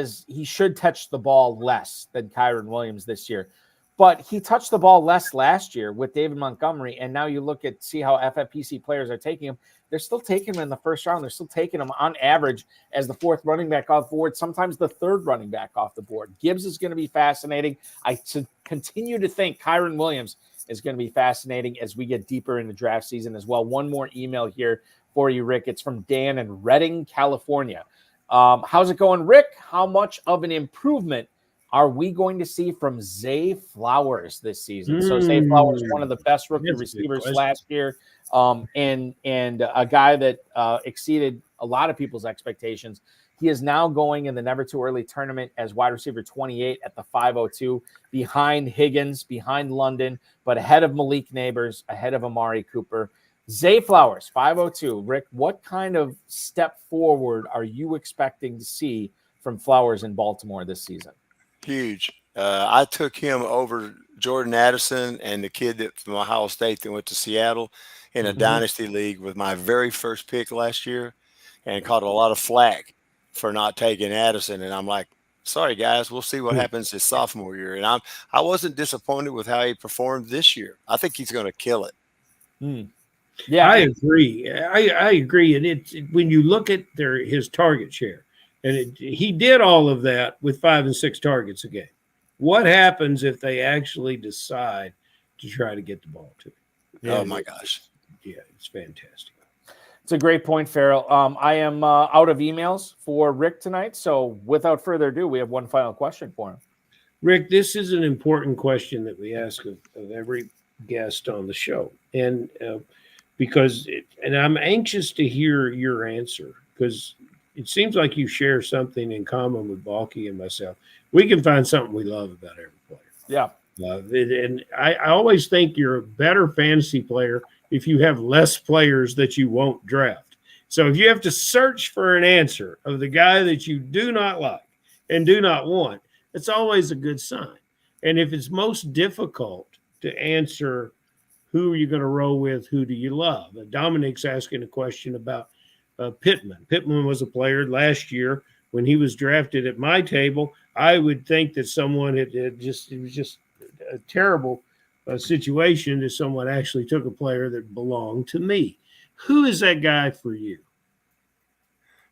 should touch the ball less than Kyron Williams this year. But he touched the ball less last year with David Montgomery, and now you see how FFPC players are taking him. They're still taking him in the first round. They're still taking him on average as the 4th running back off the board, sometimes the 3rd running back off the board. Gibbs is going to be fascinating. I continue to think Kyron Williams is going to be fascinating as we get deeper in the draft season as well. One more email here for you, Rick. It's from Dan in Redding, California. How's it going, Rick? How much of an improvement are we going to see from Zay Flowers this season? So Zay Flowers, one of the best rookie receivers last year, and a guy that exceeded a lot of people's expectations. He is now going in the Never-Too-Early tournament as wide receiver 28 at the 502, behind Higgins, behind London, but ahead of Malik Neighbors, ahead of Amari Cooper. Zay Flowers, 502. Rick, what kind of step forward are you expecting to see from Flowers in Baltimore this season? Huge. I took him over Jordan Addison and the kid from Ohio State that went to Seattle in a dynasty league with my very first pick last year, and caught a lot of flack for not taking Addison. And I'm like, sorry, guys, we'll see what happens his sophomore year. And I wasn't disappointed with how he performed this year. I think he's going to kill it. Yeah, I agree. I agree. And when you look at his target share, and he did all of that with 5 and 6 targets a game. What happens if they actually decide to try to get the ball to him? Oh, my gosh. Yeah, it's fantastic. It's a great point, Ferrell. I am out of emails for Rick tonight. So without further ado, we have one final question for him. Rick, this is an important question that we ask of every guest on the show. And and I'm anxious to hear your answer, because it seems like you share something in common with Balky and myself. We can find something we love about every player. Yeah. And I always think you're a better fantasy player if you have less players that you won't draft. So if you have to search for an answer of the guy that you do not like and do not want, it's always a good sign. And if it's most difficult to answer who are you going to roll with, who do you love? Dominic's asking a question about Pittman. Pittman was a player last year when he was drafted at my table. I would think that someone it was just a terrible situation that someone actually took a player that belonged to me. Who is that guy for you?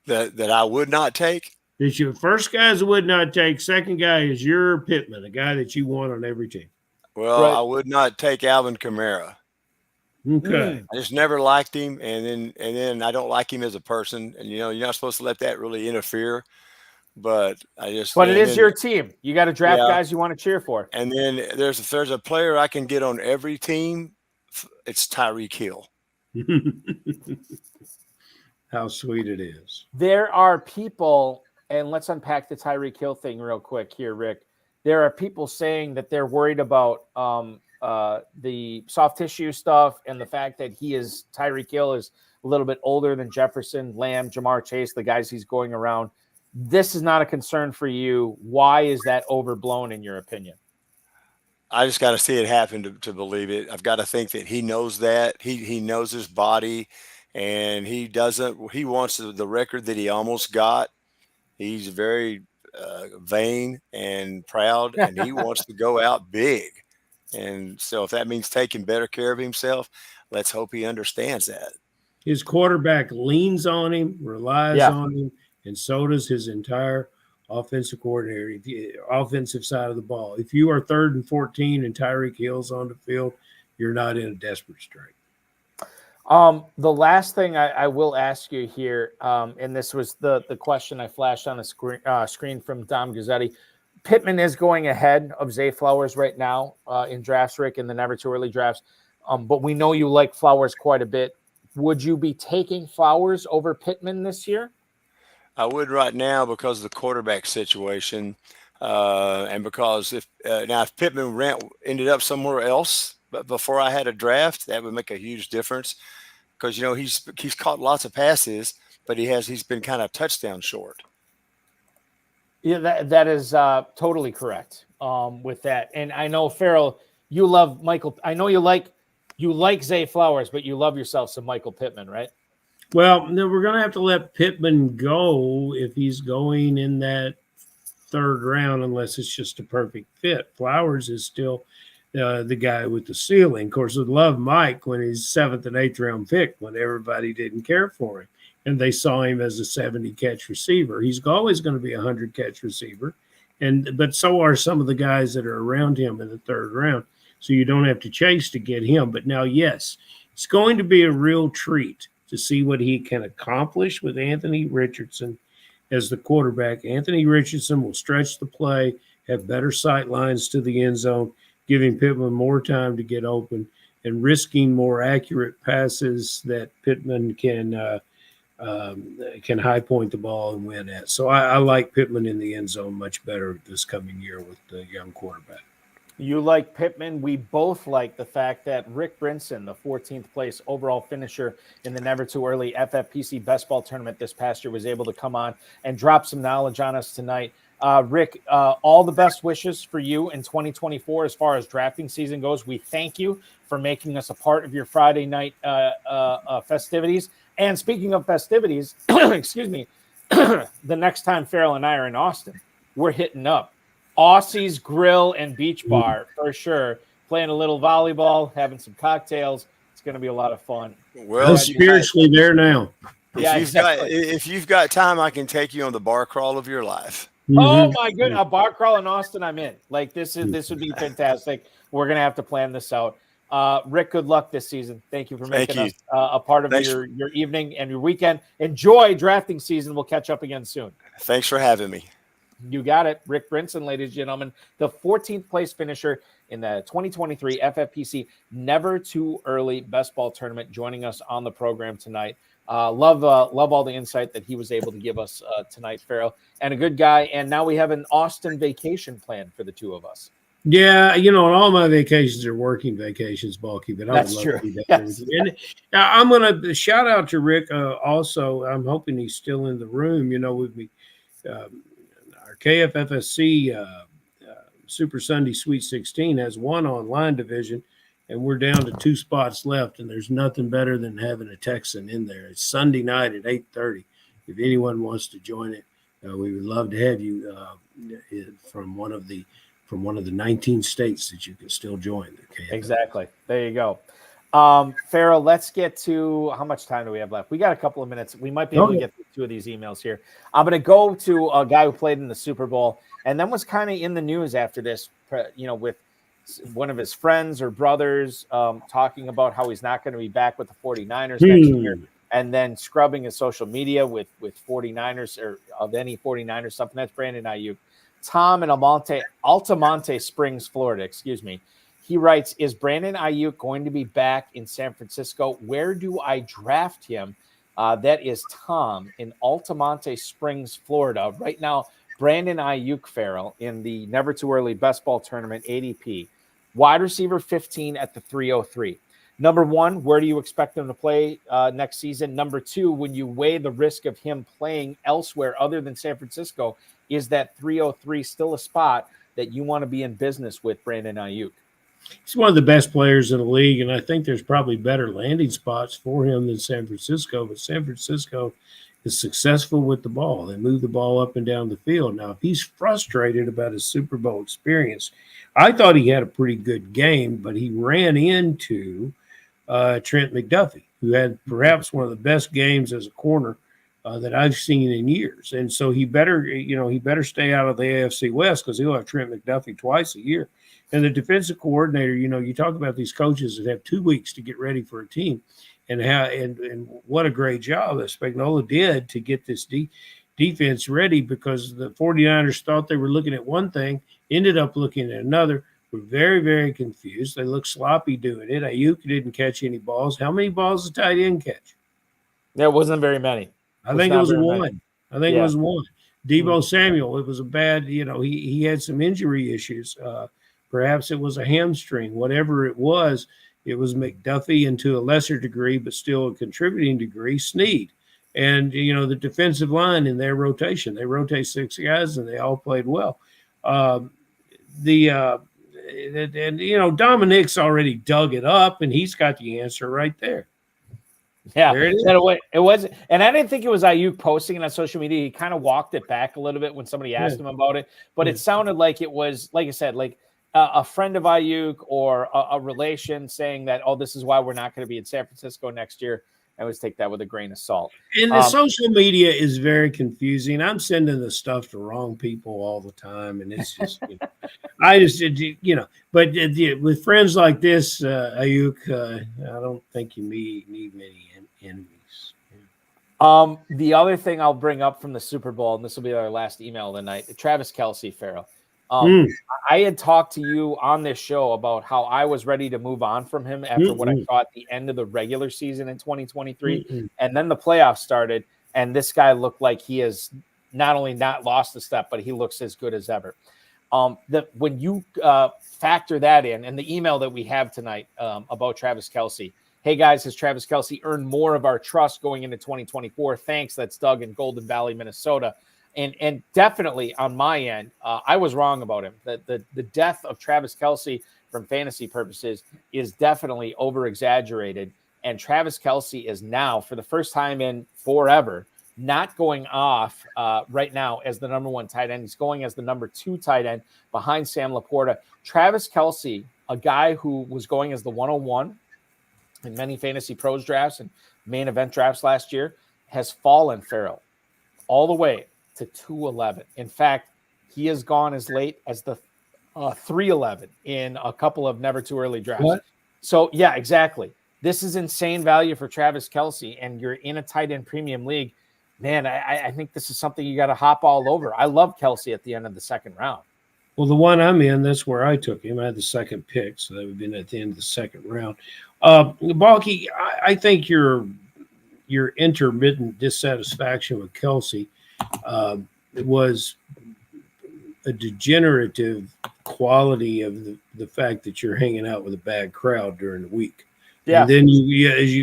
That I would not take? That your first guy is would not take. Second guy is your Pittman, a guy that you want on every team. Well, right. I would not take Alvin Kamara. Okay. I just never liked him, and then I don't like him as a person, and you're not supposed to let that really interfere. But it is your team. You got to draft guys you want to cheer for. And then there's a player I can get on every team it's Tyreek Hill. How sweet it is. There are people, and let's unpack the Tyreek Hill thing real quick here, Rick. There are people saying that they're worried about the soft tissue stuff and the fact that Tyreek Hill is a little bit older than Jefferson, Lamb, Jamar Chase, the guys he's going around. This is not a concern for you. Why is that overblown in your opinion? I just got to see it happen to believe it. I've got to think that he knows that. He knows his body, and he wants the record that he almost got. He's very vain and proud, and he wants to go out big. And so if that means taking better care of himself, let's hope he understands that. His quarterback leans on him, relies on him, and so does his entire offensive coordinator, the offensive side of the ball. If you are 3rd and 14 and Tyreek Hill's on the field, you're not in a desperate strait. The last thing I will ask you here, and this was the question I flashed on the screen from Dom Gazzetti. Pittman is going ahead of Zay Flowers right now in drafts, Rick, in the Never-Too-Early drafts. But we know you like Flowers quite a bit. Would you be taking Flowers over Pittman this year? I would right now because of the quarterback situation, and because if Pittman ended up somewhere else, but before I had a draft, that would make a huge difference. Because he's caught lots of passes, but he's been kind of touchdown short. Yeah, that is totally correct with that. And I know, Ferrell, you love Michael. I know you like Zay Flowers, but you love yourself some Michael Pittman, right? Well, no, we're going to have to let Pittman go if he's going in that 3rd round, unless it's just a perfect fit. Flowers is still the guy with the ceiling. Of course, would love Mike when he's 7th and 8th round pick when everybody didn't care for him. And they saw him as a 70-catch receiver. He's always going to be a 100-catch receiver. But so are some of the guys that are around him in the 3rd round. So you don't have to chase to get him. But now, yes, it's going to be a real treat to see what he can accomplish with Anthony Richardson as the quarterback. Anthony Richardson will stretch the play, have better sight lines to the end zone, giving Pittman more time to get open and risking more accurate passes that Pittman can high point the ball and win at. So I like Pittman in the end zone much better this coming year with the young quarterback. You like Pittman. We both like the fact that Rick Brinson, the 14th place overall finisher in the Never-Too-Early FFPC Best Ball Tournament this past year, was able to come on and drop some knowledge on us tonight. Rick, all the best wishes for you in 2024 as far as drafting season goes. We thank you for making us a part of your Friday night festivities. And speaking of festivities, excuse me, the next time Ferrell and I are in Austin, we're hitting up Aussie's Grill and Beach Bar for sure. Playing a little volleyball, having some cocktails. It's going to be a lot of fun. Well, I'm spiritually there now. If you've got time, I can take you on the bar crawl of your life. Oh my goodness, a bar crawl in Austin, I'm in. Like this would be fantastic. We're gonna have to plan this out. Rick, good luck this season. Thank you for making us a part of your evening and your weekend. Enjoy drafting season. We'll catch up again soon. Thanks for having me. You got it. Rick Brinson, ladies and gentlemen, the 14th place finisher in the 2023 FFPC Never-Too-Early Best Ball Tournament, joining us on the program tonight. Love all the insight that he was able to give us tonight, Ferrell, and a good guy. And now we have an Austin vacation plan for the two of us. Yeah, all my vacations are working vacations, Balky, but I would love to be back with you. And I'm going to shout out to Rick. Also, I'm hoping he's still in the room. With me, our KFFSC Super Sunday Sweet 16 has one online division, and we're down to 2 spots left, and there's nothing better than having a Texan in there. It's Sunday night at 8:30. If anyone wants to join it, we would love to have you from one of the 19 states that you can still join. Exactly. There you go. Ferrell, let's get to how much time do we have left? We got a couple of minutes. We might be able to get through 2 of these emails here. I'm going to go to a guy who played in the Super Bowl and then was kind of in the news after this, with one of his friends or brothers talking about how he's not going to be back with the 49ers next year, and then scrubbing his social media with 49ers or of any 49ers, something. That's Brandon Ayuk. Tom in Altamonte Springs, Florida, He writes, is Brandon Ayuk going to be back in San Francisco? Where do I draft him? That is Tom in Altamonte Springs, Florida. Right now, Brandon Ayuk, Ferrell, in the Never-Too-Early Best Ball Tournament ADP. Wide receiver 15 at the 303. Number one, where do you expect him to play next season? Number two, when you weigh the risk of him playing elsewhere other than San Francisco, is that 303 still a spot that you want to be in business with Brandon Ayuk? He's one of the best players in the league, and I think there's probably better landing spots for him than San Francisco. But San Francisco is successful with the ball. They move the ball up and down the field. Now, if he's frustrated about his Super Bowl experience, I thought he had a pretty good game, but he ran into Trent McDuffie, who had perhaps one of the best games as a corner that I've seen in years. And so he better stay out of the AFC West because he'll have Trent McDuffie twice a year. And the defensive coordinator, you talk about these coaches that have 2 weeks to get ready for a team, and what a great job that Spagnuolo did to get this defense ready, because the 49ers thought they were looking at one thing, ended up looking at another. Were very, very confused. They looked sloppy doing it. Ayuk didn't catch any balls. How many balls did tight end catch? There wasn't very many. I think it was one. It was one. Deebo Samuel, it was a bad, he had some injury issues. Perhaps it was a hamstring. Whatever it was McDuffie, and to a lesser degree, but still a contributing degree, Snead. And, the defensive line in their rotation, they rotate 6 guys, and they all played well. Dominic's already dug it up, and he's got the answer right there. Yeah, it was, and I didn't think it was Ayuk posting it on social media. He kind of walked it back a little bit when somebody asked him about it, but it sounded like it was, like I said, like a friend of Ayuk or a relation saying that, oh, this is why we're not going to be in San Francisco next year. I always take that with a grain of salt. And the social media is very confusing. I'm sending the stuff to wrong people all the time, and it's just, but with friends like this, Ayuk, I don't think you need many enemies. The other thing I'll bring up from the Super Bowl, and this will be our last email of the night, Travis Kelce, Ferrell. I had talked to you on this show about how I was ready to move on from him after what I saw at the end of the regular season in 2023. And then the playoffs started, and this guy looked like he has not only not lost a step, but he looks as good as ever. When you factor that in, and the email that we have tonight about Travis Kelce, hey guys, has Travis Kelce earned more of our trust going into 2024? Thanks. That's Doug in Golden Valley, Minnesota. And definitely on my end, I was wrong about him. The death of Travis Kelce from fantasy purposes is definitely over-exaggerated. And Travis Kelce is now, for the first time in forever, not going off right now as the number one tight end. He's going as the number 2 tight end behind Sam Laporta. Travis Kelce, a guy who was going as the 101 in many fantasy pros drafts and main event drafts last year, has fallen, Ferrell, all the way to 211. In fact, he has gone as late as the 311 in a couple of Never-Too-Early drafts. What? So, yeah, exactly. This is insane value for Travis Kelce, and you're in a tight end premium league. Man, I think this is something you got to hop all over. I love Kelce at the end of the second round. Well, the one I'm in, that's where I took him. I had the second pick, so that would have been at the end of the second round. Balky, I think your intermittent dissatisfaction with Kelce it was a degenerative quality of the fact that you're hanging out with a bad crowd during the week. Yeah. And then as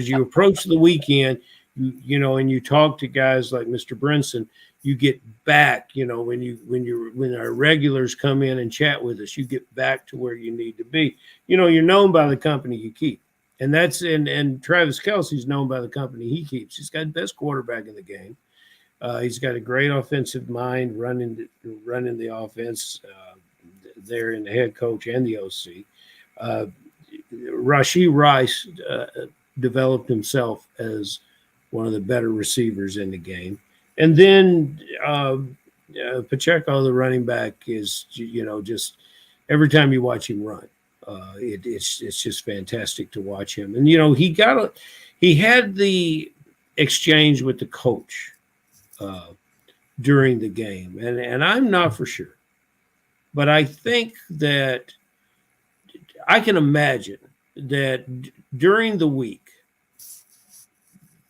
you approach the weekend, and you talk to guys like Mr. Brinson, you get back, when our regulars come in and chat with us, you get back to where you need to be. You're known by the company you keep. And and Travis Kelce's known by the company he keeps. He's got the best quarterback in the game. He's got a great offensive mind running the offense there in the head coach and the OC. Rashee Rice developed himself as one of the better receivers in the game. And then Pacheco, the running back, is, just every time you watch him run, it's just fantastic to watch him. And, he had the exchange with the coach during the game. And I'm not for sure, but I think that I can imagine that during the week,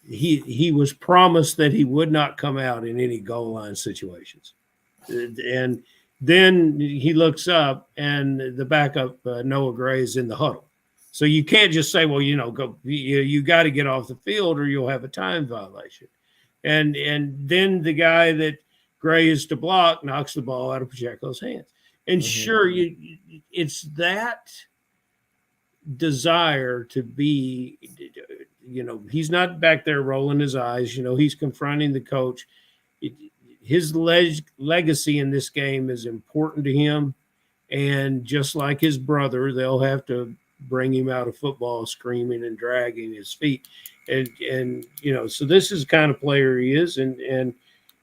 he was promised that he would not come out in any goal line situations. And then he looks up and the backup, Noah Gray, is in the huddle. So you can't just say, well, go. You got to get off the field or you'll have a time violation. And then the guy that Gray is to block knocks the ball out of Pacheco's hands. And sure, it's that desire to be, he's not back there rolling his eyes. He's confronting the coach. His legacy in this game is important to him. And just like his brother, they'll have to bring him out of football screaming and dragging his feet. And so this is the kind of player he is. And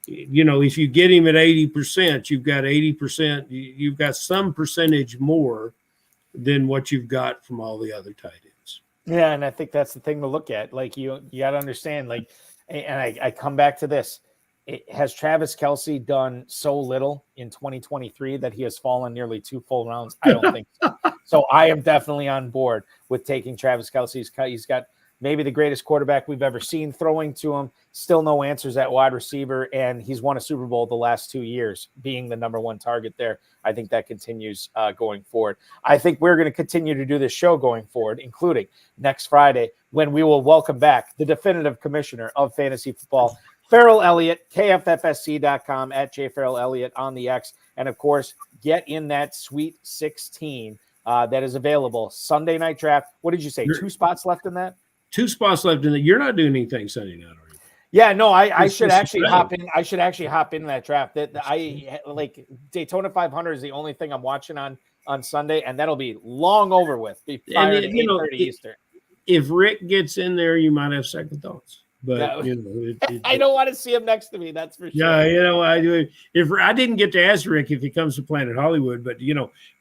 if you get him at 80%, you've got 80%, you've got some percentage more than what you've got from all the other tight ends. Yeah, and I think that's the thing to look at. Like, you got to understand, like, and I come back to this. Has Travis Kelce done so little in 2023 that he has fallen nearly 2 full rounds? I don't think so. So I am definitely on board with taking Travis Kelce. He's got maybe the greatest quarterback we've ever seen throwing to him. Still no answers at wide receiver, and he's won a Super Bowl the last 2 years, being the number one target there. I think that continues going forward. I think we're going to continue to do this show going forward, including next Friday, when we will welcome back the definitive commissioner of fantasy football, Ferrell Elliott, KFFSC.com, at jferrellelliott on the X. And, of course, get in that Sweet 16 that is available. Sunday night draft. What did you say? 2 spots left in that? 2 spots left in it. You're not doing anything Sunday night, are you? Yeah, no, I should actually hop in. I should actually hop in that draft. That I like Daytona 500 is the only thing I'm watching on Sunday, and that'll be long over with. Be prior to 8:30 Eastern. If Rick gets in there, you might have second thoughts. But I don't want to see him next to me. That's for sure. Yeah, I do. If I didn't get to ask Rick if he comes to Planet Hollywood, but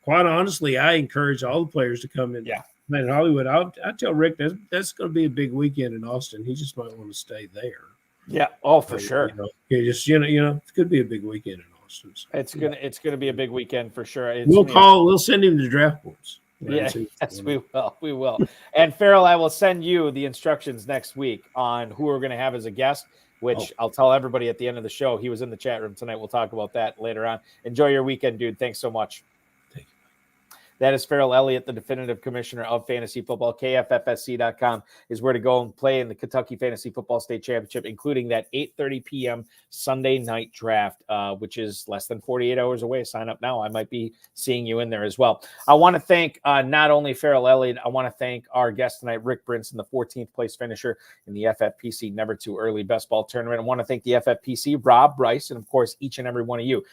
quite honestly, I encourage all the players to come in. Yeah. Planet Hollywood. I tell Rick that's going to be a big weekend in Austin. He just might want to stay there. Yeah. Oh, for sure. It could be a big weekend in Austin. So, it's gonna be a big weekend for sure. We'll send him to draft boards. Yeah, yes, we will. And Ferrell, I will send you the instructions next week on who we're going to have as a guest, which I'll tell everybody at the end of the show. He was in the chat room tonight. We'll talk about that later on. Enjoy your weekend, dude. Thanks so much. Thank you. That is Ferrell Elliott, the definitive commissioner of fantasy football. KFFSC.com is where to go and play in the Kentucky Fantasy Football State Championship, including that 8:30 p.m. Sunday night draft, which is less than 48 hours away. Sign up now. I might be seeing you in there as well. I want to thank not only Ferrell Elliott, I want to thank our guest tonight, Rick Brinson, the 14th place finisher in the FFPC Never-Too-Early Best Ball Tournament. I want to thank the FFPC, Rob, Bryce, and, of course, each and every one of you.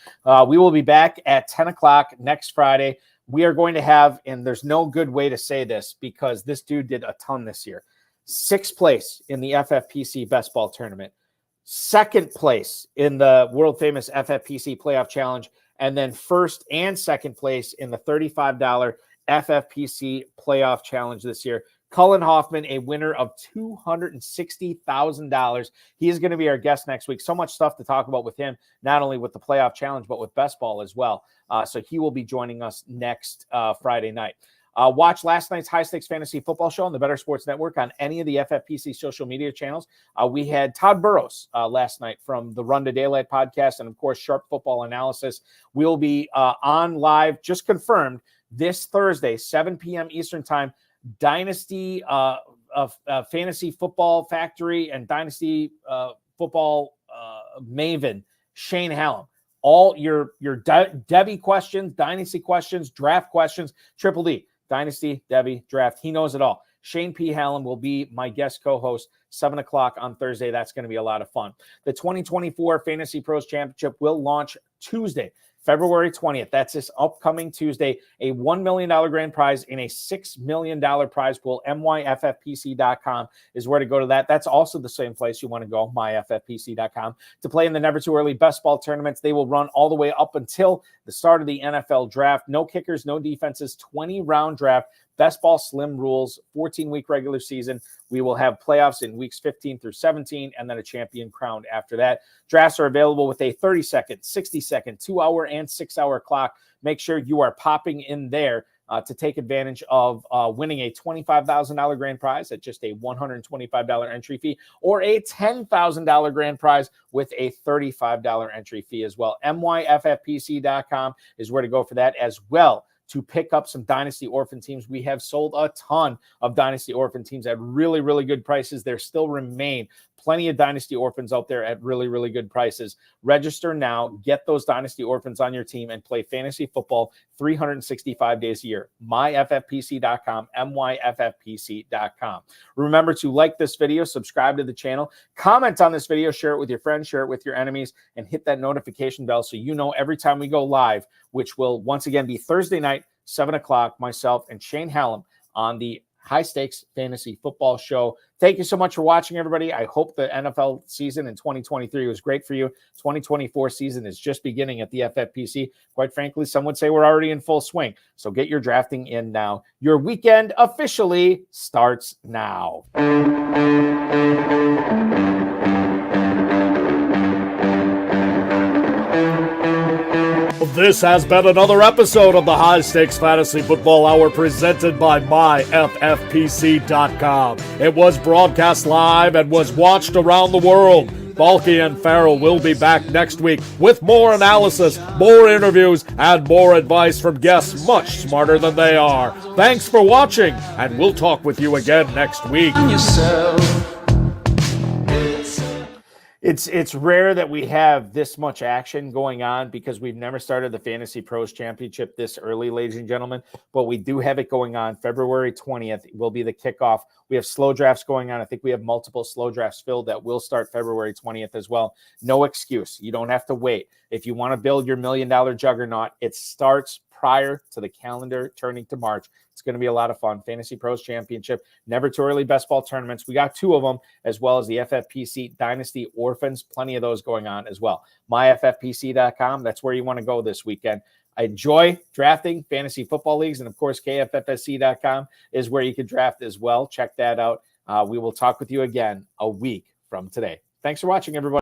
We will be back at 10 o'clock next Friday. We are going to have, and there's no good way to say this because this dude did a ton this year, 6th place in the FFPC Best Ball Tournament, 2nd place in the world famous FFPC Playoff Challenge, and then 1st and 2nd place in the $35 FFPC Playoff Challenge this year. Cullen Hoffman, a winner of $260,000. He is going to be our guest next week. So much stuff to talk about with him, not only with the playoff challenge, but with best ball as well. So he will be joining us next Friday night. Watch last night's High Stakes Fantasy Football Show on the Better Sports Network on any of the FFPC social media channels. We had Todd Burrows last night from the Run to Daylight podcast and, of course, Sharp Football Analysis. We'll be on live, just confirmed, this Thursday, 7 p.m. Eastern Time. Dynasty Fantasy Football Factory and Dynasty Football Maven, Shane Hallam. All your Debbie questions, Dynasty questions, draft questions, Triple D, Dynasty, Debbie, draft. He knows it all. Shane P. Hallam will be my guest co-host, 7 o'clock on Thursday. That's going to be a lot of fun. The 2024 Fantasy Pros Championship will launch Tuesday, February 20th. That's this upcoming Tuesday. A $1 million grand prize in a $6 million prize pool. myffpc.com is where to go to that. That's also the same place you want to go, myffpc.com, to play in the Never-Too-Early Best Ball tournaments. They will run all the way up until the start of the NFL draft. No kickers, no defenses, 20-round draft. Best ball slim rules, 14-week regular season. We will have playoffs in weeks 15 through 17, and then a champion crowned after that. Drafts are available with a 30-second, 60-second, 2-hour, and 6-hour clock. Make sure you are popping in there to take advantage of winning a $25,000 grand prize at just a $125 entry fee, or a $10,000 grand prize with a $35 entry fee as well. myffpc.com is where to go for that, as well to pick up some Dynasty Orphan teams. We have sold a ton of Dynasty Orphan teams at really, really good prices. There still remain plenty of Dynasty Orphans out there at really, really good prices. Register now, get those Dynasty Orphans on your team, and play fantasy football 365 days a year. myffpc.com, myffpc.com. Remember to like this video, subscribe to the channel, comment on this video, share it with your friends, share it with your enemies, and hit that notification bell so you know every time we go live, which will once again be Thursday night, 7 o'clock, myself and Shane Hallam on the High Stakes Fantasy Football Show. Thank you so much for watching, everybody. I hope the NFL season in 2023 was great for you. 2024 season is just beginning at the FFPC. Quite frankly, some would say we're already in full swing. So get your drafting in now. Your weekend officially starts now. This has been another episode of the High Stakes Fantasy Football Hour presented by myffpc.com. It was broadcast live and was watched around the world. Balky and Ferrell will be back next week with more analysis, more interviews, and more advice from guests much smarter than they are. Thanks for watching, and we'll talk with you again next week. It's rare that we have this much action going on because we've never started the Fantasy Pros Championship this early, ladies and gentlemen, but we do have it going on. February 20th will be the kickoff. We have slow drafts going on. I think we have multiple slow drafts filled that will start February 20th as well. No excuse. You don't have to wait. If you want to build your $1 million juggernaut, it starts prior to the calendar turning to March. It's going to be a lot of fun. Fantasy Pros Championship, Never-Too-Early best ball tournaments. We got 2 of them, as well as the FFPC Dynasty Orphans. Plenty of those going on as well. myffpc.com. That's where you want to go this weekend. I enjoy drafting fantasy football leagues. And, of course, KFFSC.com is where you can draft as well. Check that out. We will talk with you again a week from today. Thanks for watching, everybody.